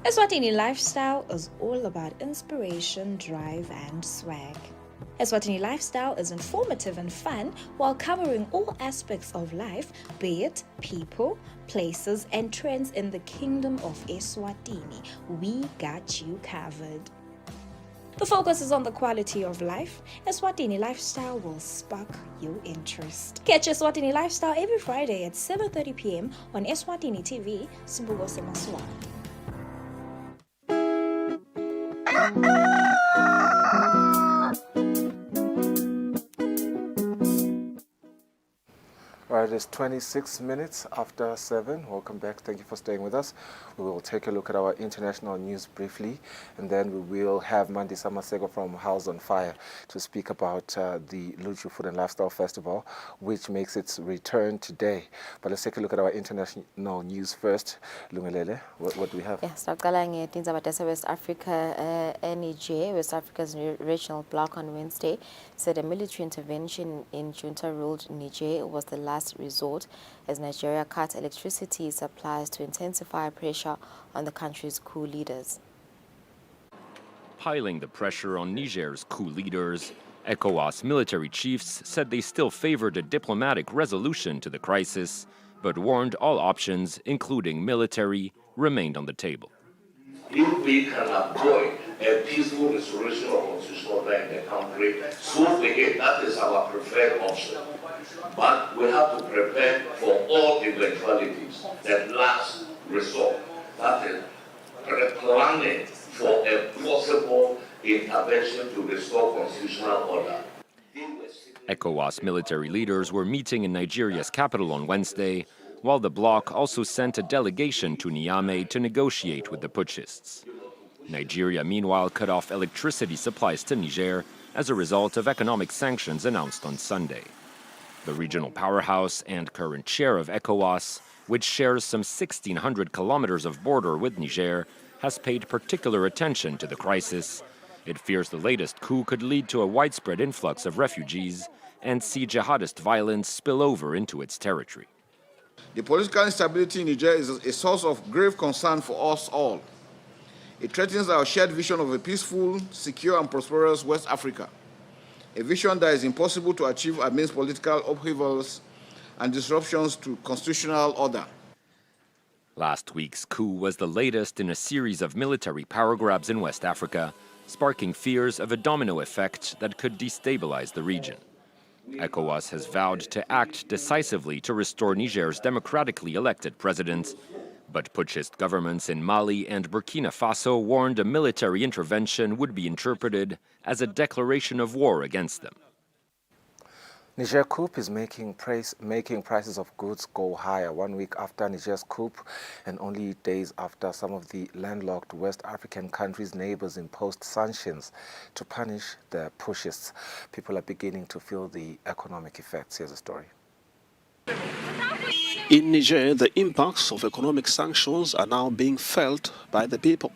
Eswatini Lifestyle is all about inspiration, drive, and swag. Eswatini Lifestyle is informative and fun while covering all aspects of life, be it people, places, and trends in the kingdom of Eswatini. We got you covered. The focus is on the quality of life. Eswatini Lifestyle will spark your interest. Catch Eswatini Lifestyle every Friday at 7:30 p.m. on Eswatini TV, Sibugo Semaswala. Right, It is 26 minutes after 7. Welcome back. Thank you for staying with us. We will take a look at our international news briefly, and then we will have Mandisa Masego from House on Fire to speak about the Luchu Food and Lifestyle Festival, which makes its return today. But let's take a look at our international news first. Lungelele, what do we have? Yes, West Africa, NEJ, West Africa's regional bloc on Wednesday, said a military intervention in junta-ruled Niger was the last resort as Nigeria cut electricity supplies to intensify pressure on the country's coup leaders. Piling the pressure on Niger's coup leaders, ECOWAS military chiefs said they still favored a diplomatic resolution to the crisis, but warned all options, including military, remained on the table. If we can avoid a peaceful restoration of constitutional order in the country, so be it. That is our preferred option. But we have to prepare for all eventualities, that last resort. That is planning for a possible intervention to restore constitutional order. ECOWAS military leaders were meeting in Nigeria's capital on Wednesday, while the bloc also sent a delegation to Niamey to negotiate with the putschists. Nigeria, meanwhile, cut off electricity supplies to Niger as a result of economic sanctions announced on Sunday. The regional powerhouse and current chair of ECOWAS, which shares some 1,600 kilometers of border with Niger, has paid particular attention to the crisis. It fears the latest coup could lead to a widespread influx of refugees and see jihadist violence spill over into its territory. The political instability in Niger is a source of grave concern for us all. It threatens our shared vision of a peaceful, secure, and prosperous West Africa, a vision that is impossible to achieve amidst political upheavals and disruptions to constitutional order. Last week's coup was the latest in a series of military power grabs in West Africa, sparking fears of a domino effect that could destabilize the region. ECOWAS has vowed to act decisively to restore Niger's democratically elected president, but putschist governments in Mali and Burkina Faso warned a military intervention would be interpreted as a declaration of war against them. Niger coup is making prices of goods go higher 1 week after Niger's coup and only days after some of the landlocked West African countries' neighbors imposed sanctions to punish the putschistes. People are beginning to feel the economic effects. Here's a story. In Niger, the impacts of economic sanctions are now being felt by the people.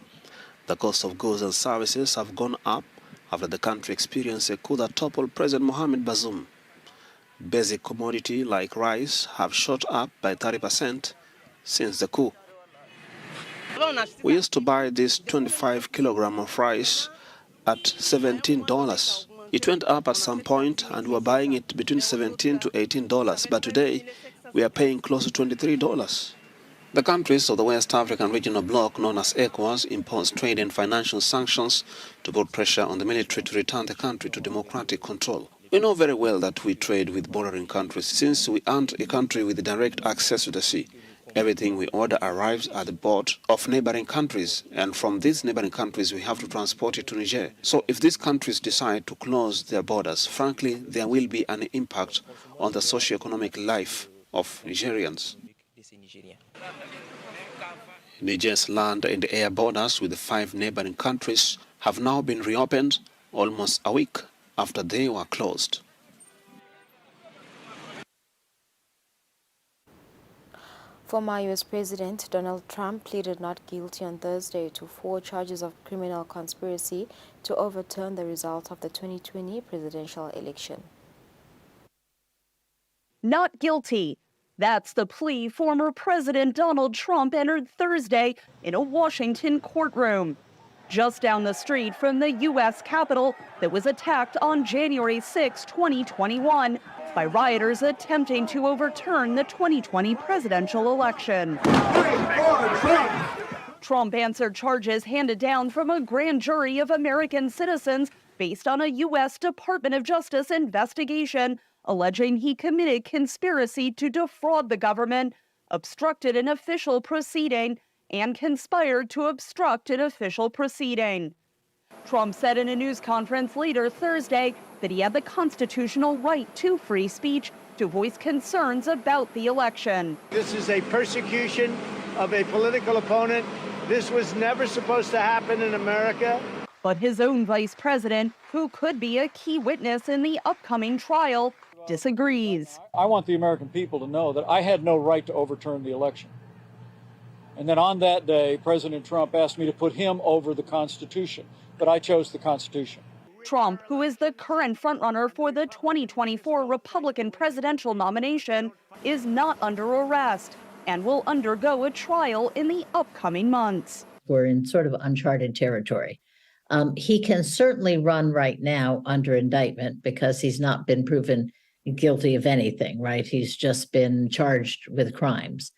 The cost of goods and services have gone up after the country experienced a coup that toppled President Mohamed Bazoum. Basic commodities like rice have shot up by 30% since the coup. We used to buy this 25 kilograms of rice at $17. It went up at some point and we were buying it between $17 to $18, but today we are paying close to $23. The countries of the West African regional bloc known as ECOWAS imposed trade and financial sanctions to put pressure on the military to return the country to democratic control. We know very well that we trade with bordering countries since we aren't a country with direct access to the sea. Everything we order arrives at the port of neighboring countries, and from these neighboring countries we have to transport it to Niger. So if these countries decide to close their borders, frankly, there will be an impact on the socio-economic life of Nigerians. Niger's land and air borders with the 5 neighboring countries have now been reopened almost a week after they were closed. Former U.S. President Donald Trump pleaded not guilty on Thursday to 4 charges of criminal conspiracy to overturn the result of the 2020 presidential election. Not guilty. That's the plea former President Donald Trump entered Thursday in a Washington courtroom, just down the street from the U.S. Capitol that was attacked on January 6, 2021, by rioters attempting to overturn the 2020 presidential election. Trump answered charges handed down from a grand jury of American citizens based on a U.S. Department of Justice investigation alleging he committed conspiracy to defraud the government, obstructed an official proceeding, and conspired to obstruct an official proceeding. Trump said in a news conference later Thursday that he had the constitutional right to free speech to voice concerns about the election. This is a persecution of a political opponent. This was never supposed to happen in America. But his own vice president, who could be a key witness in the upcoming trial, disagrees. I want the American people to know that I had no right to overturn the election. And then on that day, President Trump asked me to put him over the Constitution, but I chose the Constitution. Trump, who is the current frontrunner for the 2024 Republican presidential nomination, is not under arrest and will undergo a trial in the upcoming months. We're in sort of uncharted territory. He can certainly run right now under indictment because he's not been proven guilty of anything, right? He's just been charged with crimes.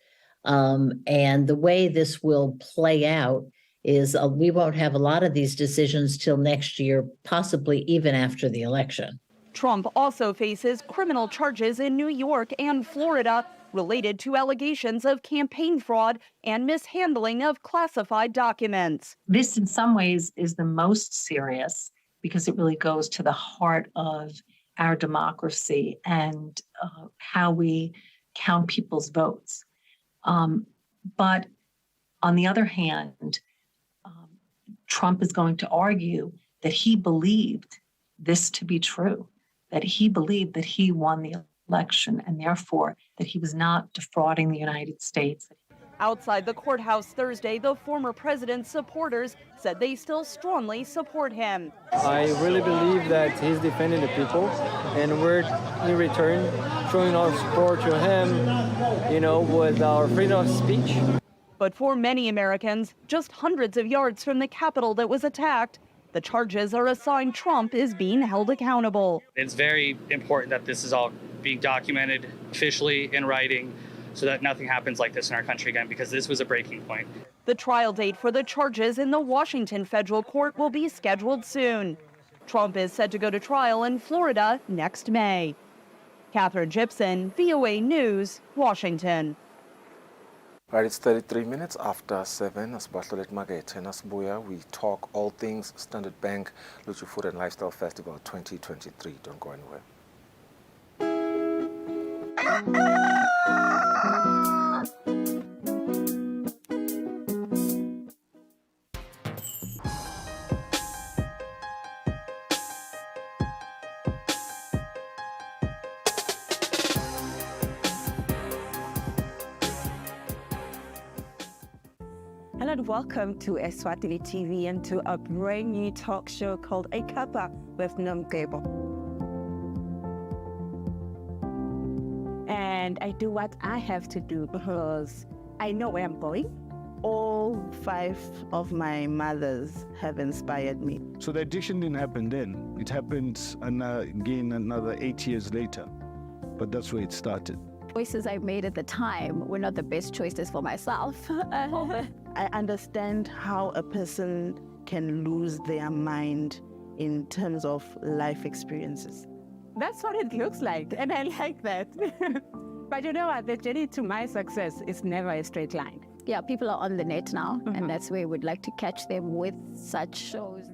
And the way this will play out is we won't have a lot of these decisions till next year, possibly even after the election. Trump also faces criminal charges in New York and Florida related to allegations of campaign fraud and mishandling of classified documents. This, in some ways, is the most serious because it really goes to the heart of our democracy and how we count people's votes. But on the other hand, Trump is going to argue that he believed this to be true, that he believed that he won the election and therefore that he was not defrauding the United States. Outside the courthouse Thursday, the former president's supporters said they still strongly support him. I really believe that he's defending the people, and we're in return showing our support to him, with our freedom of speech. But for many Americans, just hundreds of yards from the Capitol that was attacked, the charges are a sign Trump is being held accountable. It's very important that this is all being documented officially in writing so that nothing happens like this in our country again, because this was a breaking point. The trial date for the charges in the Washington federal court will be scheduled soon. Trump is set to go to trial in Florida next May. Catherine Gibson, VOA News, Washington. Right, it's 33 minutes after 7. As Bartlolet Magete and Asbuya, we talk all things Standard Bank Luchu Food and Lifestyle Festival 2023. Don't go anywhere. Hello and welcome to Eswatini TV and to a brand new talk show called A Kappa with Nomgebo. And I do what I have to do because I know where I'm going. All 5 of my mothers have inspired me. So the addiction didn't happen then. It happened again another 8 years later. But that's where it started. Choices I made at the time were not the best choices for myself. I understand how a person can lose their mind in terms of life experiences. That's what it looks like, and I like that. But you know what? The journey to my success is never a straight line. Yeah, people are on the net now, and that's where we'd like to catch them with such shows.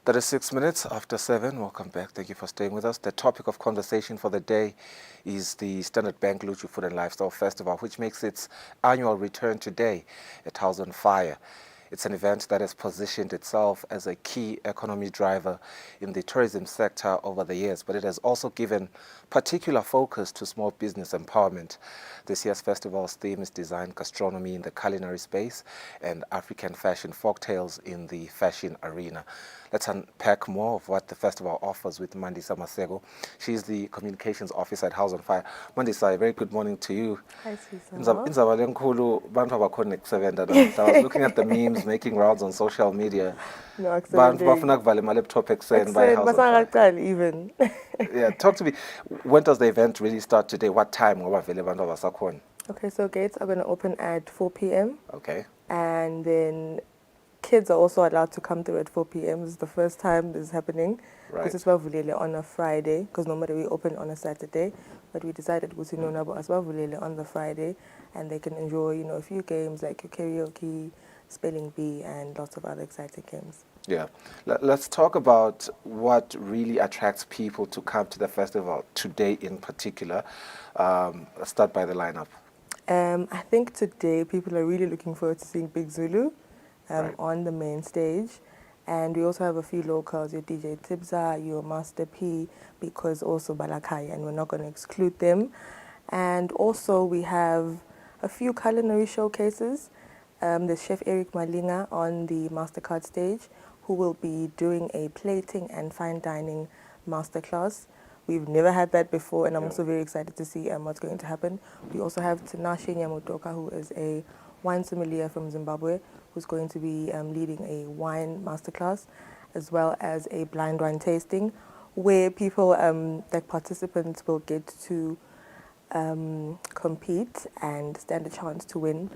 That is 6 minutes after 7. Welcome back. Thank you for staying with us. The topic of conversation for the day is the Standard Bank Luchu Food and Lifestyle Festival, which makes its annual return today at House on Fire. It's an event that has positioned itself as a key economy driver in the tourism sector over the years, but it has also given particular focus to small business empowerment. This year's festival's theme is design gastronomy in the culinary space and African fashion folktales in the fashion arena. let's unpack more of what the festival offers with Mandisa Masego. She's the communications officer at House on Fire. Mandisa, a very good morning to you. Hi, Sisa. I was looking at the memes making rounds on social media. No, even. Yeah, talk to me. When does the event really start today? What time? Okay, so gates are going to open at 4 p.m. Okay. And then kids are also allowed to come through at 4 p.m. This is the first time this is happening. Right. Because it's on a Friday, because normally we open on a Saturday. But we decided on the Friday, and they can enjoy, a few games like your karaoke, spelling bee, and lots of other exciting games. Yeah. Let's talk about what really attracts people to come to the festival today in particular. Let's start by the lineup. I think today people are really looking forward to seeing Big Zulu Right. on the main stage. And we also have a few locals, your DJ Tibza, your Master P, because also Balakai, and we're not going to exclude them. And also we have a few culinary showcases. There's Chef Eric Malinga on the MasterCard stage, who will be doing a plating and fine dining masterclass. We've never had that before, and I'm also very excited to see what's going to happen. We also have Tinashe Nyamutoka, who is a wine sommelier from Zimbabwe, who's going to be leading a wine masterclass, as well as a blind wine tasting, where people, like participants, will get to compete and stand a chance to win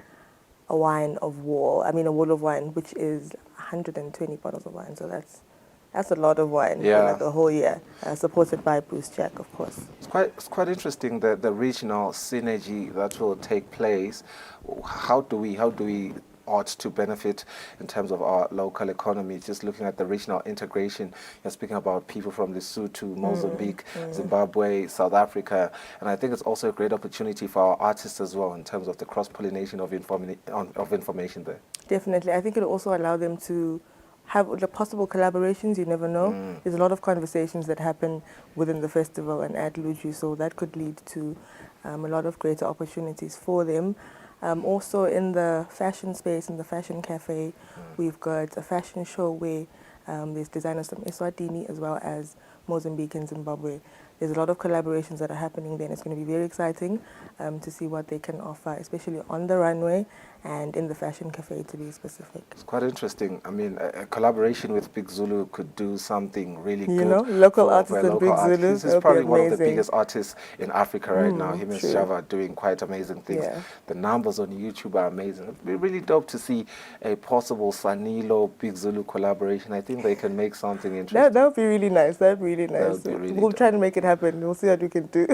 a wall of wine, which is 120 bottles of wine. So that's a lot of wine for like a whole year, supported by Bruce Jack, of course. It's quite interesting the regional synergy that will take place. How do we ought to benefit in terms of our local economy? Just looking at the regional integration, you're speaking about people from Lesotho, Mozambique, Zimbabwe, South Africa, and I think it's also a great opportunity for our artists as well in terms of the cross-pollination of information there. Definitely. I think it'll also allow them to have the possible collaborations. You never know. There's a lot of conversations that happen within the festival and at Luju, so that could lead to a lot of greater opportunities for them. Also in the fashion space, in the fashion cafe, we've got a fashion show where there's designers from Eswatini as well as Mozambique and Zimbabwe. There's a lot of collaborations that are happening there, and it's going to be very exciting to see what they can offer, especially on the runway and in the fashion cafe, to be specific. It's quite interesting. I mean, a collaboration with Big Zulu could do something really good. Local artists and Big Zulu. He's probably one of the biggest artists in Africa right now. Him and Shava are doing quite amazing things. Yeah. The numbers on YouTube are amazing. It'd be really dope to see a possible Sanilo Big Zulu collaboration. I think they can make something interesting. That would be really nice. That would be really nice. We'll try to make it happen. We'll see what we can do.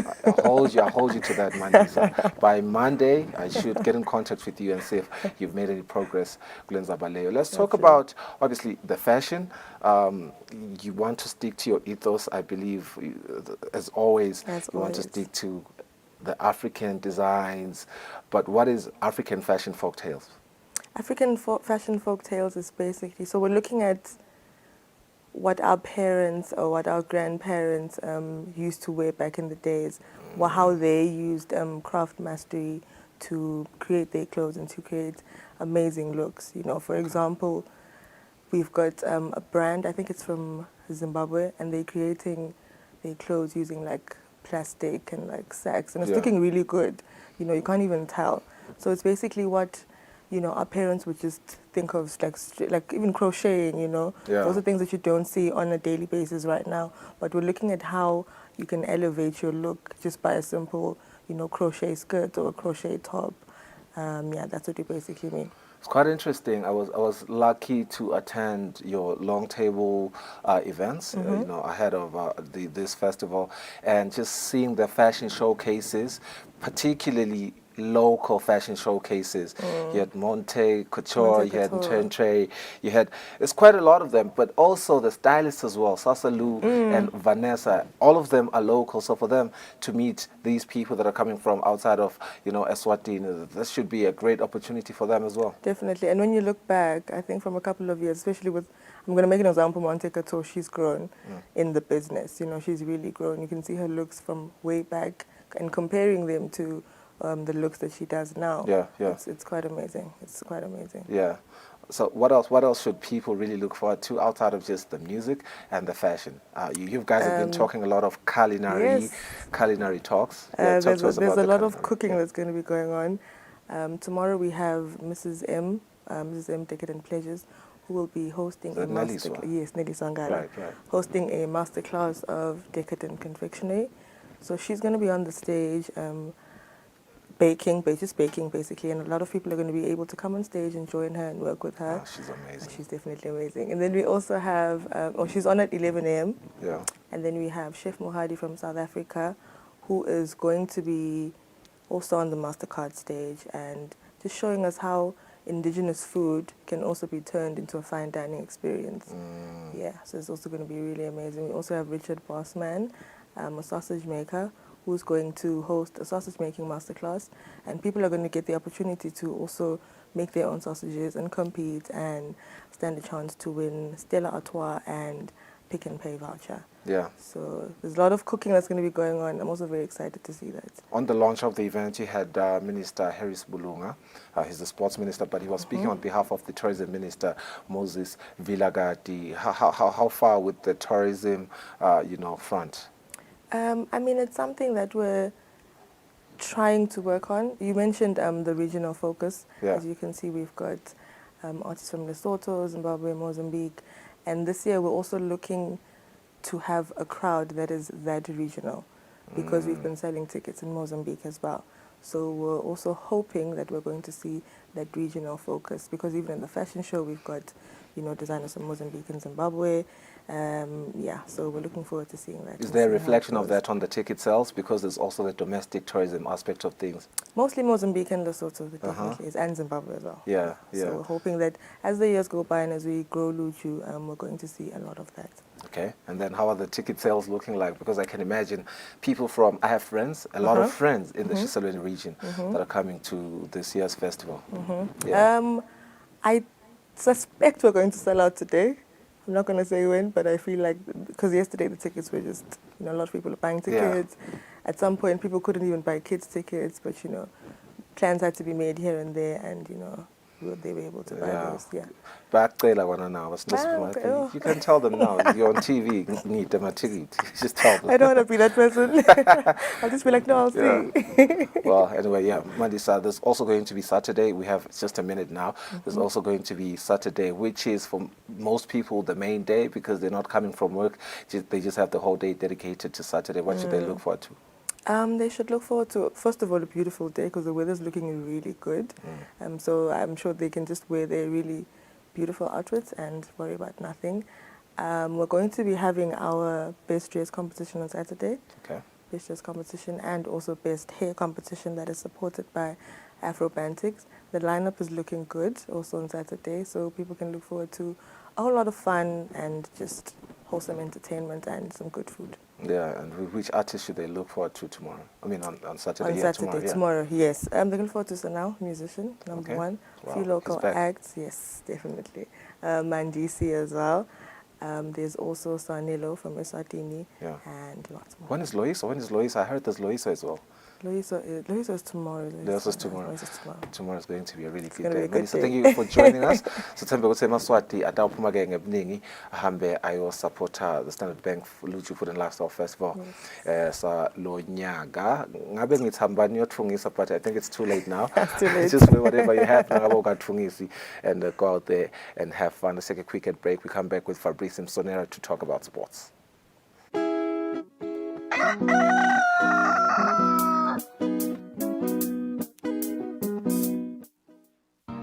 I'll hold you to that, Mandisa. By Monday, I should get in contact with you and see if you've made any progress. Let's talk about, obviously, the fashion. You want to stick to your ethos, I believe, as always. You want to stick to the African designs. But what is African fashion folktales? African fashion folktales is basically, so we're looking at what our parents or what our grandparents used to wear back in the days, how they used craft mastery to create their clothes and to create amazing looks. For example, we've got a brand, I think it's from Zimbabwe, and they're creating their clothes using like plastic and like sacks, and it's looking really good. You can't even tell. So it's basically what our parents would just think of, like even crocheting, Those are things that you don't see on a daily basis right now. But we're looking at how you can elevate your look just by a simple, crochet skirt or a crochet top. That's what we basically mean. It's quite interesting. I was lucky to attend your long table events, ahead of this festival, and just seeing the fashion showcases, particularly local fashion showcases. You had Monte Couture, you had Nchentre, it's quite a lot of them, but also the stylists as well, Sasalu and Vanessa, all of them are local. So for them to meet these people that are coming from outside of, Eswatini, this should be a great opportunity for them as well. Definitely. And when you look back, I think from a couple of years, especially with, I'm going to make an example, Monte Couture, she's grown in the business. She's really grown. You can see her looks from way back and comparing them to the looks that she does now. Yeah. It's quite amazing. It's quite amazing. Yeah. So what else should people really look forward to outside of just the music and the fashion? You guys have been talking a lot of culinary talks. Yeah, There's a lot of culinary. cooking that's going to be going on. Tomorrow we have Mrs. M, Decadent Pleasures, who will be hosting Nelly Sangala, hosting a masterclass of decadent confectionery. So she's going to be on the stage baking basically, and a lot of people are going to be able to come on stage and join her and work with her. Oh, she's amazing. She's definitely amazing. And then we also have, she's on at 11 a.m. Yeah. And then we have Chef Mohadi from South Africa, who is going to be also on the MasterCard stage and just showing us how indigenous food can also be turned into a fine dining experience. Yeah, so it's also going to be really amazing. We also have Richard Bossman, a sausage maker, who's going to host a sausage making masterclass, and people are going to get the opportunity to also make their own sausages and compete and stand a chance to win Stella Artois and Pick and Pay voucher. Yeah. So there's a lot of cooking that's going to be going on. I'm also very excited to see that. On the launch of the event, you had Minister Harris Bulunga. He's the sports minister, but he was speaking on behalf of the tourism minister, Moses Vilagati. How far with the tourism, front? I mean, it's something that we're trying to work on. You mentioned the regional focus. Yeah. As you can see, we've got artists from Lesotho, Zimbabwe, Mozambique. And this year, we're also looking to have a crowd that is that regional, because we've been selling tickets in Mozambique as well. So we're also hoping that we're going to see that regional focus, because even in the fashion show, we've got, designers from Mozambique and Zimbabwe. So we're looking forward to seeing that. Is there a reflection of that on the ticket sales? Because there's also the domestic tourism aspect of things. Mostly Mozambique and Lesotho, definitely, and Zimbabwe as well. Yeah. So we're hoping that as the years go by and as we grow Luchu, we're going to see a lot of that. Okay, and then how are the ticket sales looking like? Because I can imagine people I have friends, a lot of friends in the Kusile region that are coming to this year's festival. Yeah. I suspect we're going to sell out today. I'm not going to say when, but I feel like, because yesterday the tickets were just, a lot of people are buying tickets. Yeah. At some point, people couldn't even buy kids' tickets, but, plans had to be made here and there, and, they were able to buy those. Yeah. You can tell them now. You're on TV. You need them a ticket. Just tell them. I don't want to be that person. I'll just be like, no, I'll see. Well, anyway, Mandisa, there's also going to be Saturday. We have just a minute now. There's also going to be Saturday, which is for most people the main day, because they're not coming from work. They just have the whole day dedicated to Saturday. What should they look forward to? They should look forward to, first of all, a beautiful day, because the weather's looking really good. So I'm sure they can just wear their really beautiful outfits and worry about nothing. We're going to be having our best dress competition on Saturday. Okay. Best dress competition, and also best hair competition that is supported by Afrobantics. The lineup is looking good also on Saturday, so people can look forward to a whole lot of fun and just wholesome entertainment and some good food. Yeah, and which artist should they look forward to tomorrow? I mean, on Saturday. On Saturday, tomorrow, yes. They're looking forward to Sanao, musician, number one. Wow. Few local acts, yes, definitely. Mandisi as well. There's also Sanilo from Eswatini, and lots more. When is Loisa? I heard there's Loisa as well. Loisa is tomorrow. Loisa is tomorrow. Tomorrow is going to be a really good day. So thank you for joining us. So Thembe ukuthi eMaswati atawuphuma ke ngebuningi ahambe ayo supporter the Standard Bank Luchu Food and Lifestyle Festival. Sa lo nyaka ngabe ngithamba niyothungisa, but I think it's too late now. It's too late. Just wear whatever you have ngabe ungathungisi and go out there and have fun. Let's take a quick break. We come back with Fabrice Msonera to talk about sports.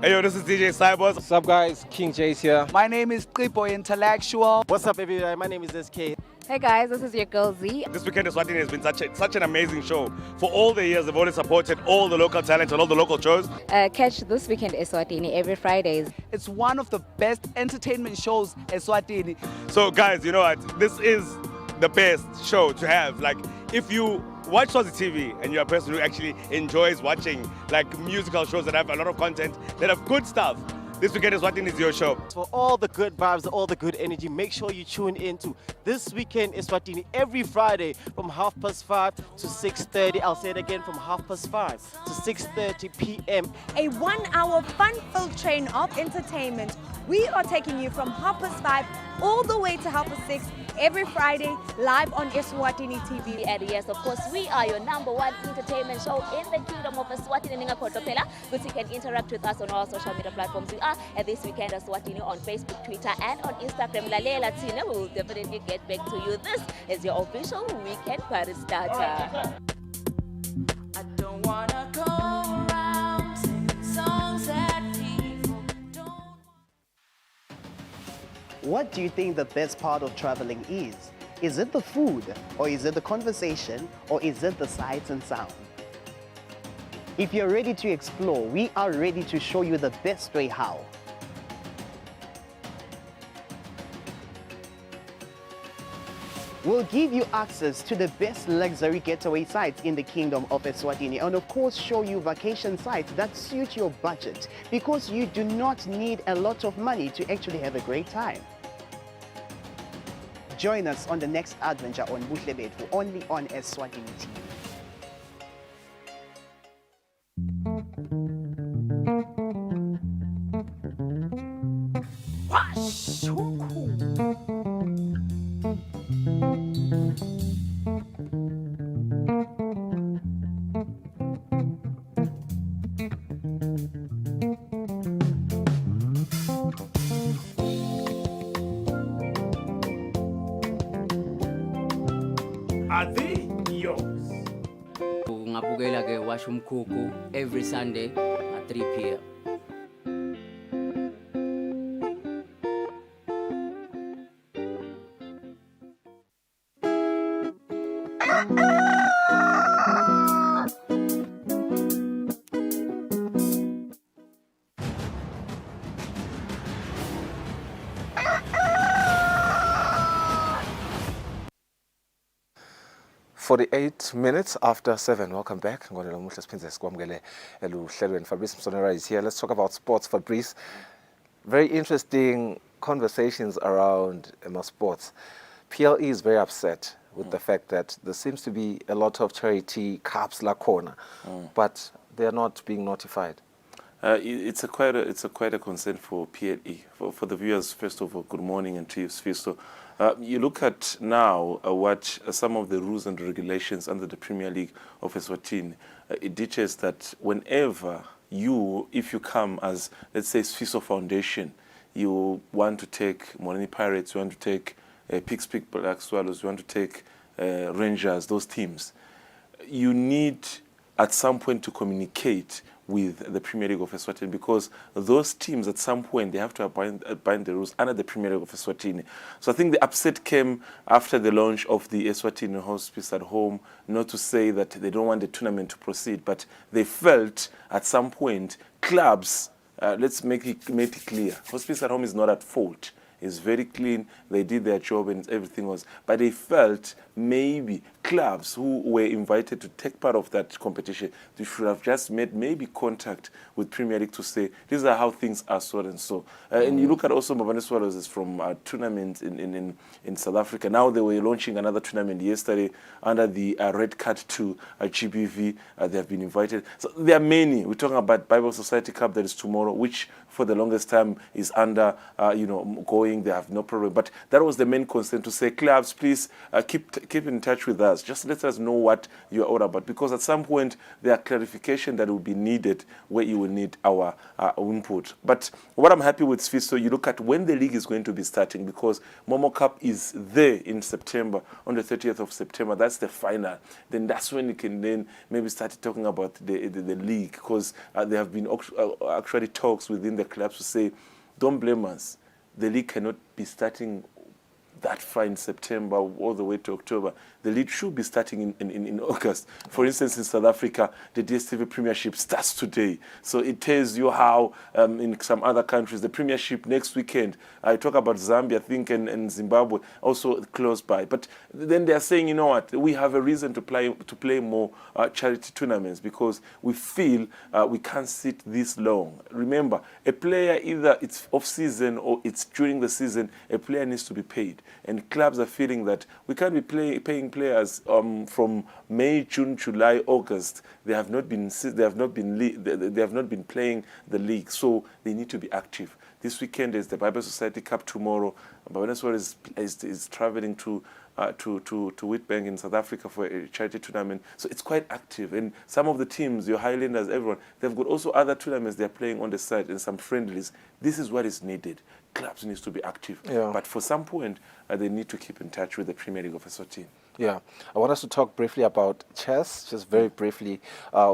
Hey yo, this is DJ Cybers. What's up guys, King J's here. My name is Tripo Intellectual. What's up everybody, my name is SK. Hey guys, this is your girl Z. This weekend Eswatini has been such an amazing show. For all the years, they've always supported all the local talent and all the local shows. Catch This Weekend Eswatini every Fridays. It's one of the best entertainment shows Eswatini. So guys, you know what? This is the best show to have. Like, if you watch Swazi TV and you're a person who actually enjoys watching like musical shows that have a lot of content, that have good stuff, This Weekend Eswatini is your show. For all the good vibes, all the good energy, make sure you tune in to This Weekend Eswatini every Friday from 5:30 to 6:30. I'll say it again, from 5:30 to 6:30 p.m. A 1-hour fun-filled train of entertainment. We are taking you from 5:30 all the way to 6:30 every Friday, live on Eswatini TV. And yes, of course, we are your #1 entertainment show in the kingdom of Eswatini. But you can interact with us on all social media platforms. We are at This Weekend Eswatini on Facebook, Twitter, and on Instagram. Lale Latina, we will definitely get back to you. This is your official weekend party starter. I don't wanna go around singing songs that people don't. What do you think the best part of traveling is? Is it the food, or is it the conversation, or is it the sights and sound? If you're ready to explore, we are ready to show you the best way how. We'll give you access to the best luxury getaway sites in the kingdom of Eswatini, and of course show you vacation sites that suit your budget, because you do not need a lot of money to actually have a great time. Join us on the next adventure on Buhle Bethu, only on Eswatini TV. Are they yours? Ngabukela ke washa umkhukhu every Sunday at 3 p.m. Forty-eight minutes after 7. Welcome back. Fabrice Msonera is here. Let's talk about sports. Fabrice, very interesting conversations around sports. PLE is very upset with the fact that there seems to be a lot of charity cups la corner, but they are not being notified. It's quite a concern for PLE. For the viewers, first of all, good morning and to you, Sfiso. You look at now what some of the rules and regulations under the Premier League of Eswatini. It details that whenever if you come as, let's say, Sfiso Foundation, you want to take Morani Pirates, you want to take Pigs Black Swallows, you want to take Rangers, those teams, you need at some point to communicate with the Premier League of Eswatini, because those teams at some point they have to abide the rules under the Premier League of Eswatini. So I think the upset came after the launch of the Eswatini Hospice at Home, not to say that they don't want the tournament to proceed, but they felt at some point clubs, let's make it clear, Hospice at Home is not at fault. It's very clean, they did their job and everything was, but they felt maybe clubs who were invited to take part of that competition, they should have just made maybe contact with Premier League to say, these are how things are, so and so. And you look at also Mbabane Swallows is from a tournament in South Africa. Now they were launching another tournament yesterday under the Red Card 2 GBV. They have been invited. So there are many. We're talking about Bible Society Cup that is tomorrow, which for the longest time is under, going. They have no problem. But that was the main concern, to say, clubs, please keep in touch with us. Just let us know what you're all about, because at some point there are clarification that will be needed where you will need our input. But what I'm happy with, Sfiso, you look at when the league is going to be starting, because Momo Cup is there in September, on the 30th of September. That's the final. Then that's when you can then maybe start talking about the league, because there have been actually talks within the clubs to say, don't blame us. The league cannot be starting that far in September all the way to October. The league should be starting in August. For instance, in South Africa, the DStv Premiership starts today. So it tells you how in some other countries, the Premiership next weekend, I talk about Zambia, I think, and Zimbabwe, also close by. But then they are saying, you know what, we have a reason to play more charity tournaments because we feel we can't sit this long. Remember, a player, either it's off-season or it's during the season, a player needs to be paid. And clubs are feeling that we can't be paying players from May, June, July, August. They have not been playing the league, so they need to be active. This weekend is the Bible Society Cup tomorrow. Babaneswar is traveling to Witbank in South Africa for a charity tournament. So it's quite active. And some of the teams, your Highlanders, everyone, they've got also other tournaments they're playing on the side and some friendlies. This is what is needed. Clubs need to be active. Yeah. But for some point, they need to keep in touch with the Premier League of Eswatini. Yeah, I want us to talk briefly about chess, just very briefly.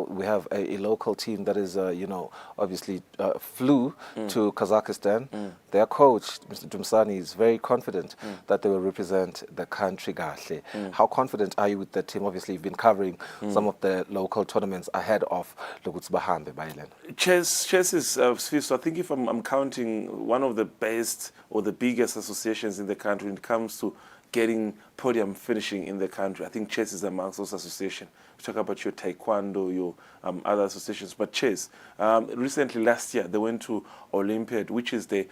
We have a local team that is, obviously flew to Kazakhstan. Their coach, Mr. Dumsani, is very confident that they will represent the country gahle. How confident are you with the team? Obviously, you've been covering some of the local tournaments ahead of Bahambe Bailen. Chess is, so I think if I'm counting one of the best or the biggest associations in the country when it comes to getting podium finishing in the country. I think chess is amongst those associations. We talk about your taekwondo, your other associations, but chess. Recently, last year, they went to Olympiad, which is the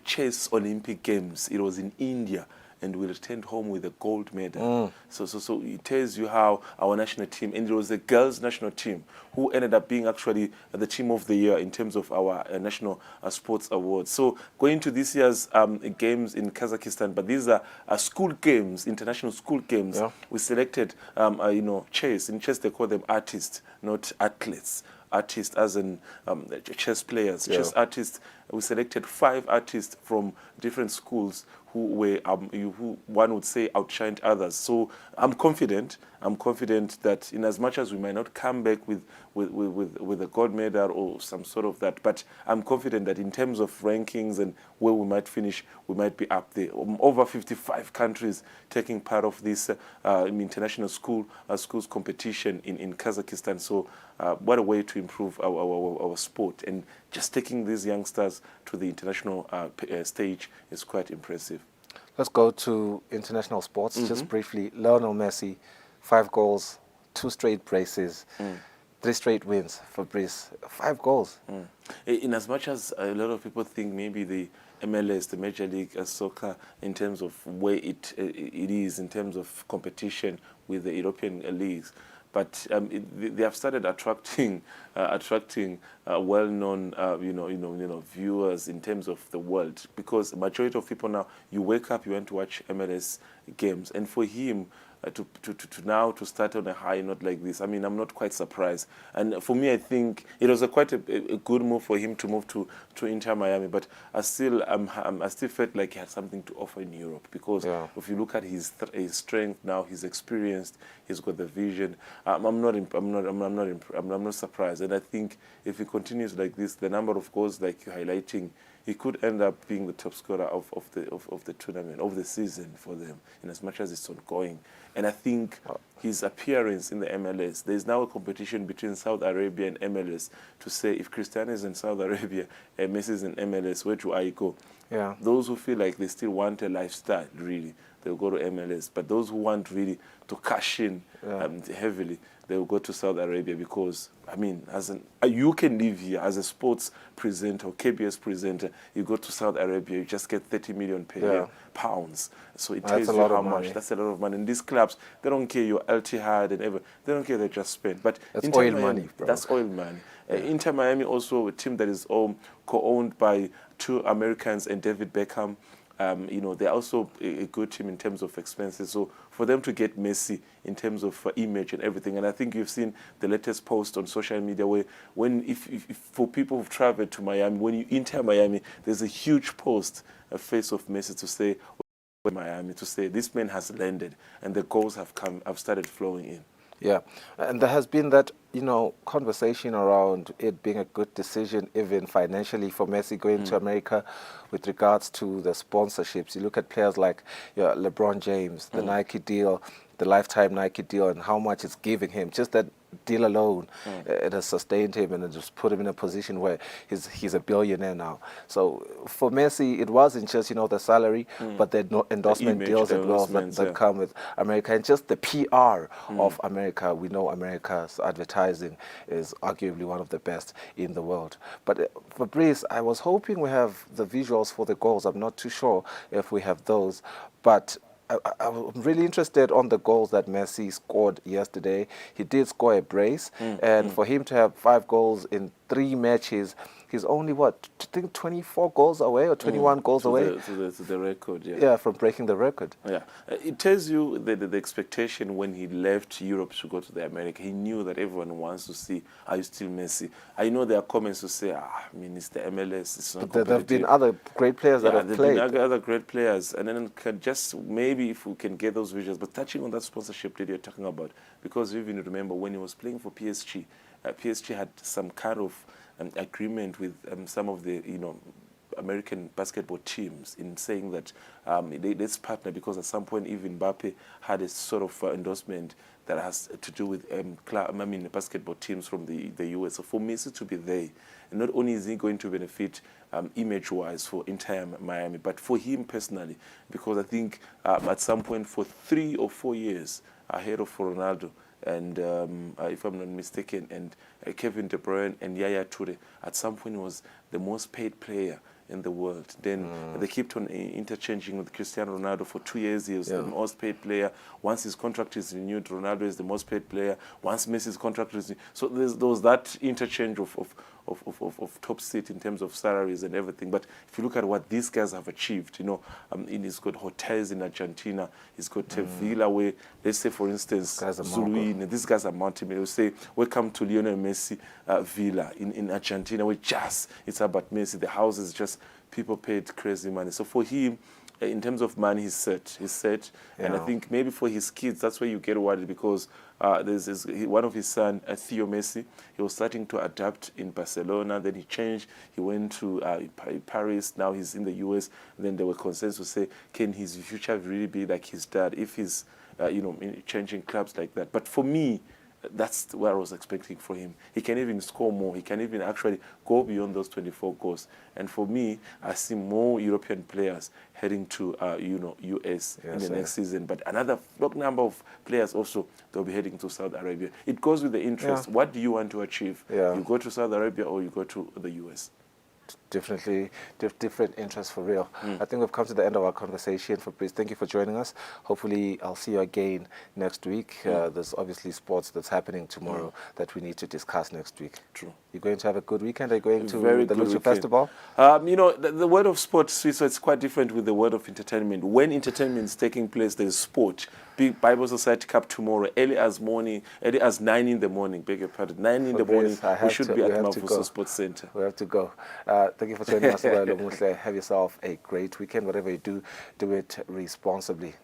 chess Olympic Games. It was in India, and we returned home with a gold medal. So it tells you how our national team, and it was the girls' national team, who ended up being actually the team of the year in terms of our national sports awards. So going to this year's games in Kazakhstan, but these are school games, international school games. Yeah. We selected, chess. In chess, they call them artists, not athletes. Artists as in chess players, chess artists. We selected 5 artists from different schools who were, who one would say outshined others. So I'm confident that in as much as we might not come back with a gold medal or some sort of that, but I'm confident that in terms of rankings and where we might finish, we might be up there. Over 55 countries taking part of this international schools competition in Kazakhstan. So what a way to improve our sport, and just taking these youngsters to the international stage is quite impressive. Let's go to international sports just briefly. Lionel Messi, 5 goals, 2 straight braces, 3 straight wins for Brice. 5 goals. In as much as a lot of people think maybe the MLS, the Major League Soccer, in terms of where it is in terms of competition with the European leagues, but they have started attracting well-known viewers in terms of the world, because the majority of people now, you wake up, you want to watch MLS games, and for him to start on a high note like this, I mean, I'm not quite surprised. And for me, I think it was quite a good move for him to move to Inter Miami. But I still felt like he had something to offer in Europe, because if you look at his strength now, he's experienced, he's got the vision. I'm not surprised. And I think if he continues like this, the number of goals like you're highlighting, he could end up being the top scorer of the tournament, of the season for them, in as much as it's ongoing. And I think his appearance in the MLS, there's now a competition between Saudi Arabia and MLS to say, if Cristiano is in Saudi Arabia and Messi is in MLS, where do I go? Yeah. Those who feel like they still want a lifestyle, really, they'll go to MLS. But those who want really to cash in heavily, they will go to Saudi Arabia, because, I mean, you can live here as a sports presenter or KBS presenter. You go to Saudi Arabia, you just get 30 million per year, pounds. So it tells you how much. That's a lot of money. And these clubs, they don't care your Al-Ittihad and ever. They don't care, they just spend. But that's oil money, bro. That's oil money. Inter Miami, also a team that is co-owned by 2 Americans and David Beckham. They're also a good team in terms of expenses. So for them to get Messi in terms of image and everything, and I think you've seen the latest post on social media where, if for people who've traveled to Miami, when you enter Miami, there's a huge post, a face of Messi to say, Miami, to say this man has landed, and the goals have started flowing in. Yeah, and there has been that, conversation around it being a good decision, even financially, for Messi going to America with regards to the sponsorships. You look at players like LeBron James, the Nike deal, the lifetime Nike deal, and how much it's giving him. Just that deal alone, it has sustained him and it just put him in a position where he's a billionaire now. So for Messi, it wasn't just, the salary, but the endorsement image, deals the as well endorsements, that yeah. come with America, and just the PR of America. We know America's advertising is arguably one of the best in the world. But Fabrice, I was hoping we have the visuals for the goals. I'm not too sure if we have those, but I'm really interested on the goals that Messi scored yesterday. He did score a brace, and for him to have 5 goals in 3 matches, he's only, I think 24 goals away or 21 goals away? To the record, yeah. Yeah, from breaking the record. Yeah. It tells you the expectation when he left Europe to go to the America. He knew that everyone wants to see, are you still Messi? I know there are comments to say, it's the MLS, it's not But there have been competitive. other great players that have played. There have been other great players. And then just maybe if we can get those visuals. But touching on that sponsorship that you're talking about, because you even remember when he was playing for PSG, PSG had some kind of agreement with some of the American basketball teams in saying that let's partner, because at some point even Mbappe had a sort of endorsement that has to do with basketball teams from the US. So for Messi to be there, and not only is he going to benefit image-wise for entire Miami, but for him personally, because I think at some point for 3 or 4 years ahead of Ronaldo, and if I'm not mistaken, and Kevin De Bruyne and Yaya Toure, at some point was the most paid player in the world. Then they kept on interchanging with Cristiano Ronaldo for 2 years. He was the most paid player. Once his contract is renewed, Ronaldo is the most paid player. Once Messi's contract is renewed. So there was that interchange of top seat in terms of salaries and everything. But if you look at what these guys have achieved, he's got hotels in Argentina. He's got a villa where, let's say, for instance, Zuluine, these guys are multi-million. Say, welcome to Lionel Messi villa in Argentina, where it's about Messi. The house is just, people paid crazy money. So for him, in terms of money, he's set. And I think maybe for his kids, that's where you get worried, because there's one of his son, Theo Messi. He was starting to adapt in Barcelona. Then he changed. He went to Paris. Now he's in the US. And then there were concerns to say, can his future really be like his dad if he's, changing clubs like that? But for me, that's what I was expecting from him. He can even score more. He can even actually go beyond those 24 goals. And for me, I see more European players heading to, US in the next season. But another number of players also, they'll be heading to Saudi Arabia. It goes with the interest. Yeah. What do you want to achieve? Yeah. You go to Saudi Arabia or you go to the US? Definitely different interests for real. I think we've come to the end of our conversation. Fabrice, thank you for joining us. Hopefully I'll see you again next week. There's obviously sports that's happening tomorrow that we need to discuss next week. True. You're going to have a good weekend? Are you going to Very the good Lucha weekend. Festival? The word of sport, so it's quite different with the word of entertainment. When entertainment is taking place, there's sport. Big Bible Society Cup tomorrow, early as 9 in the morning, beg your pardon, 9 in the morning, we should be at Mavuso Sports Center. We have to go. Thank you for joining us. Have yourself a great weekend. Whatever you do, do it responsibly.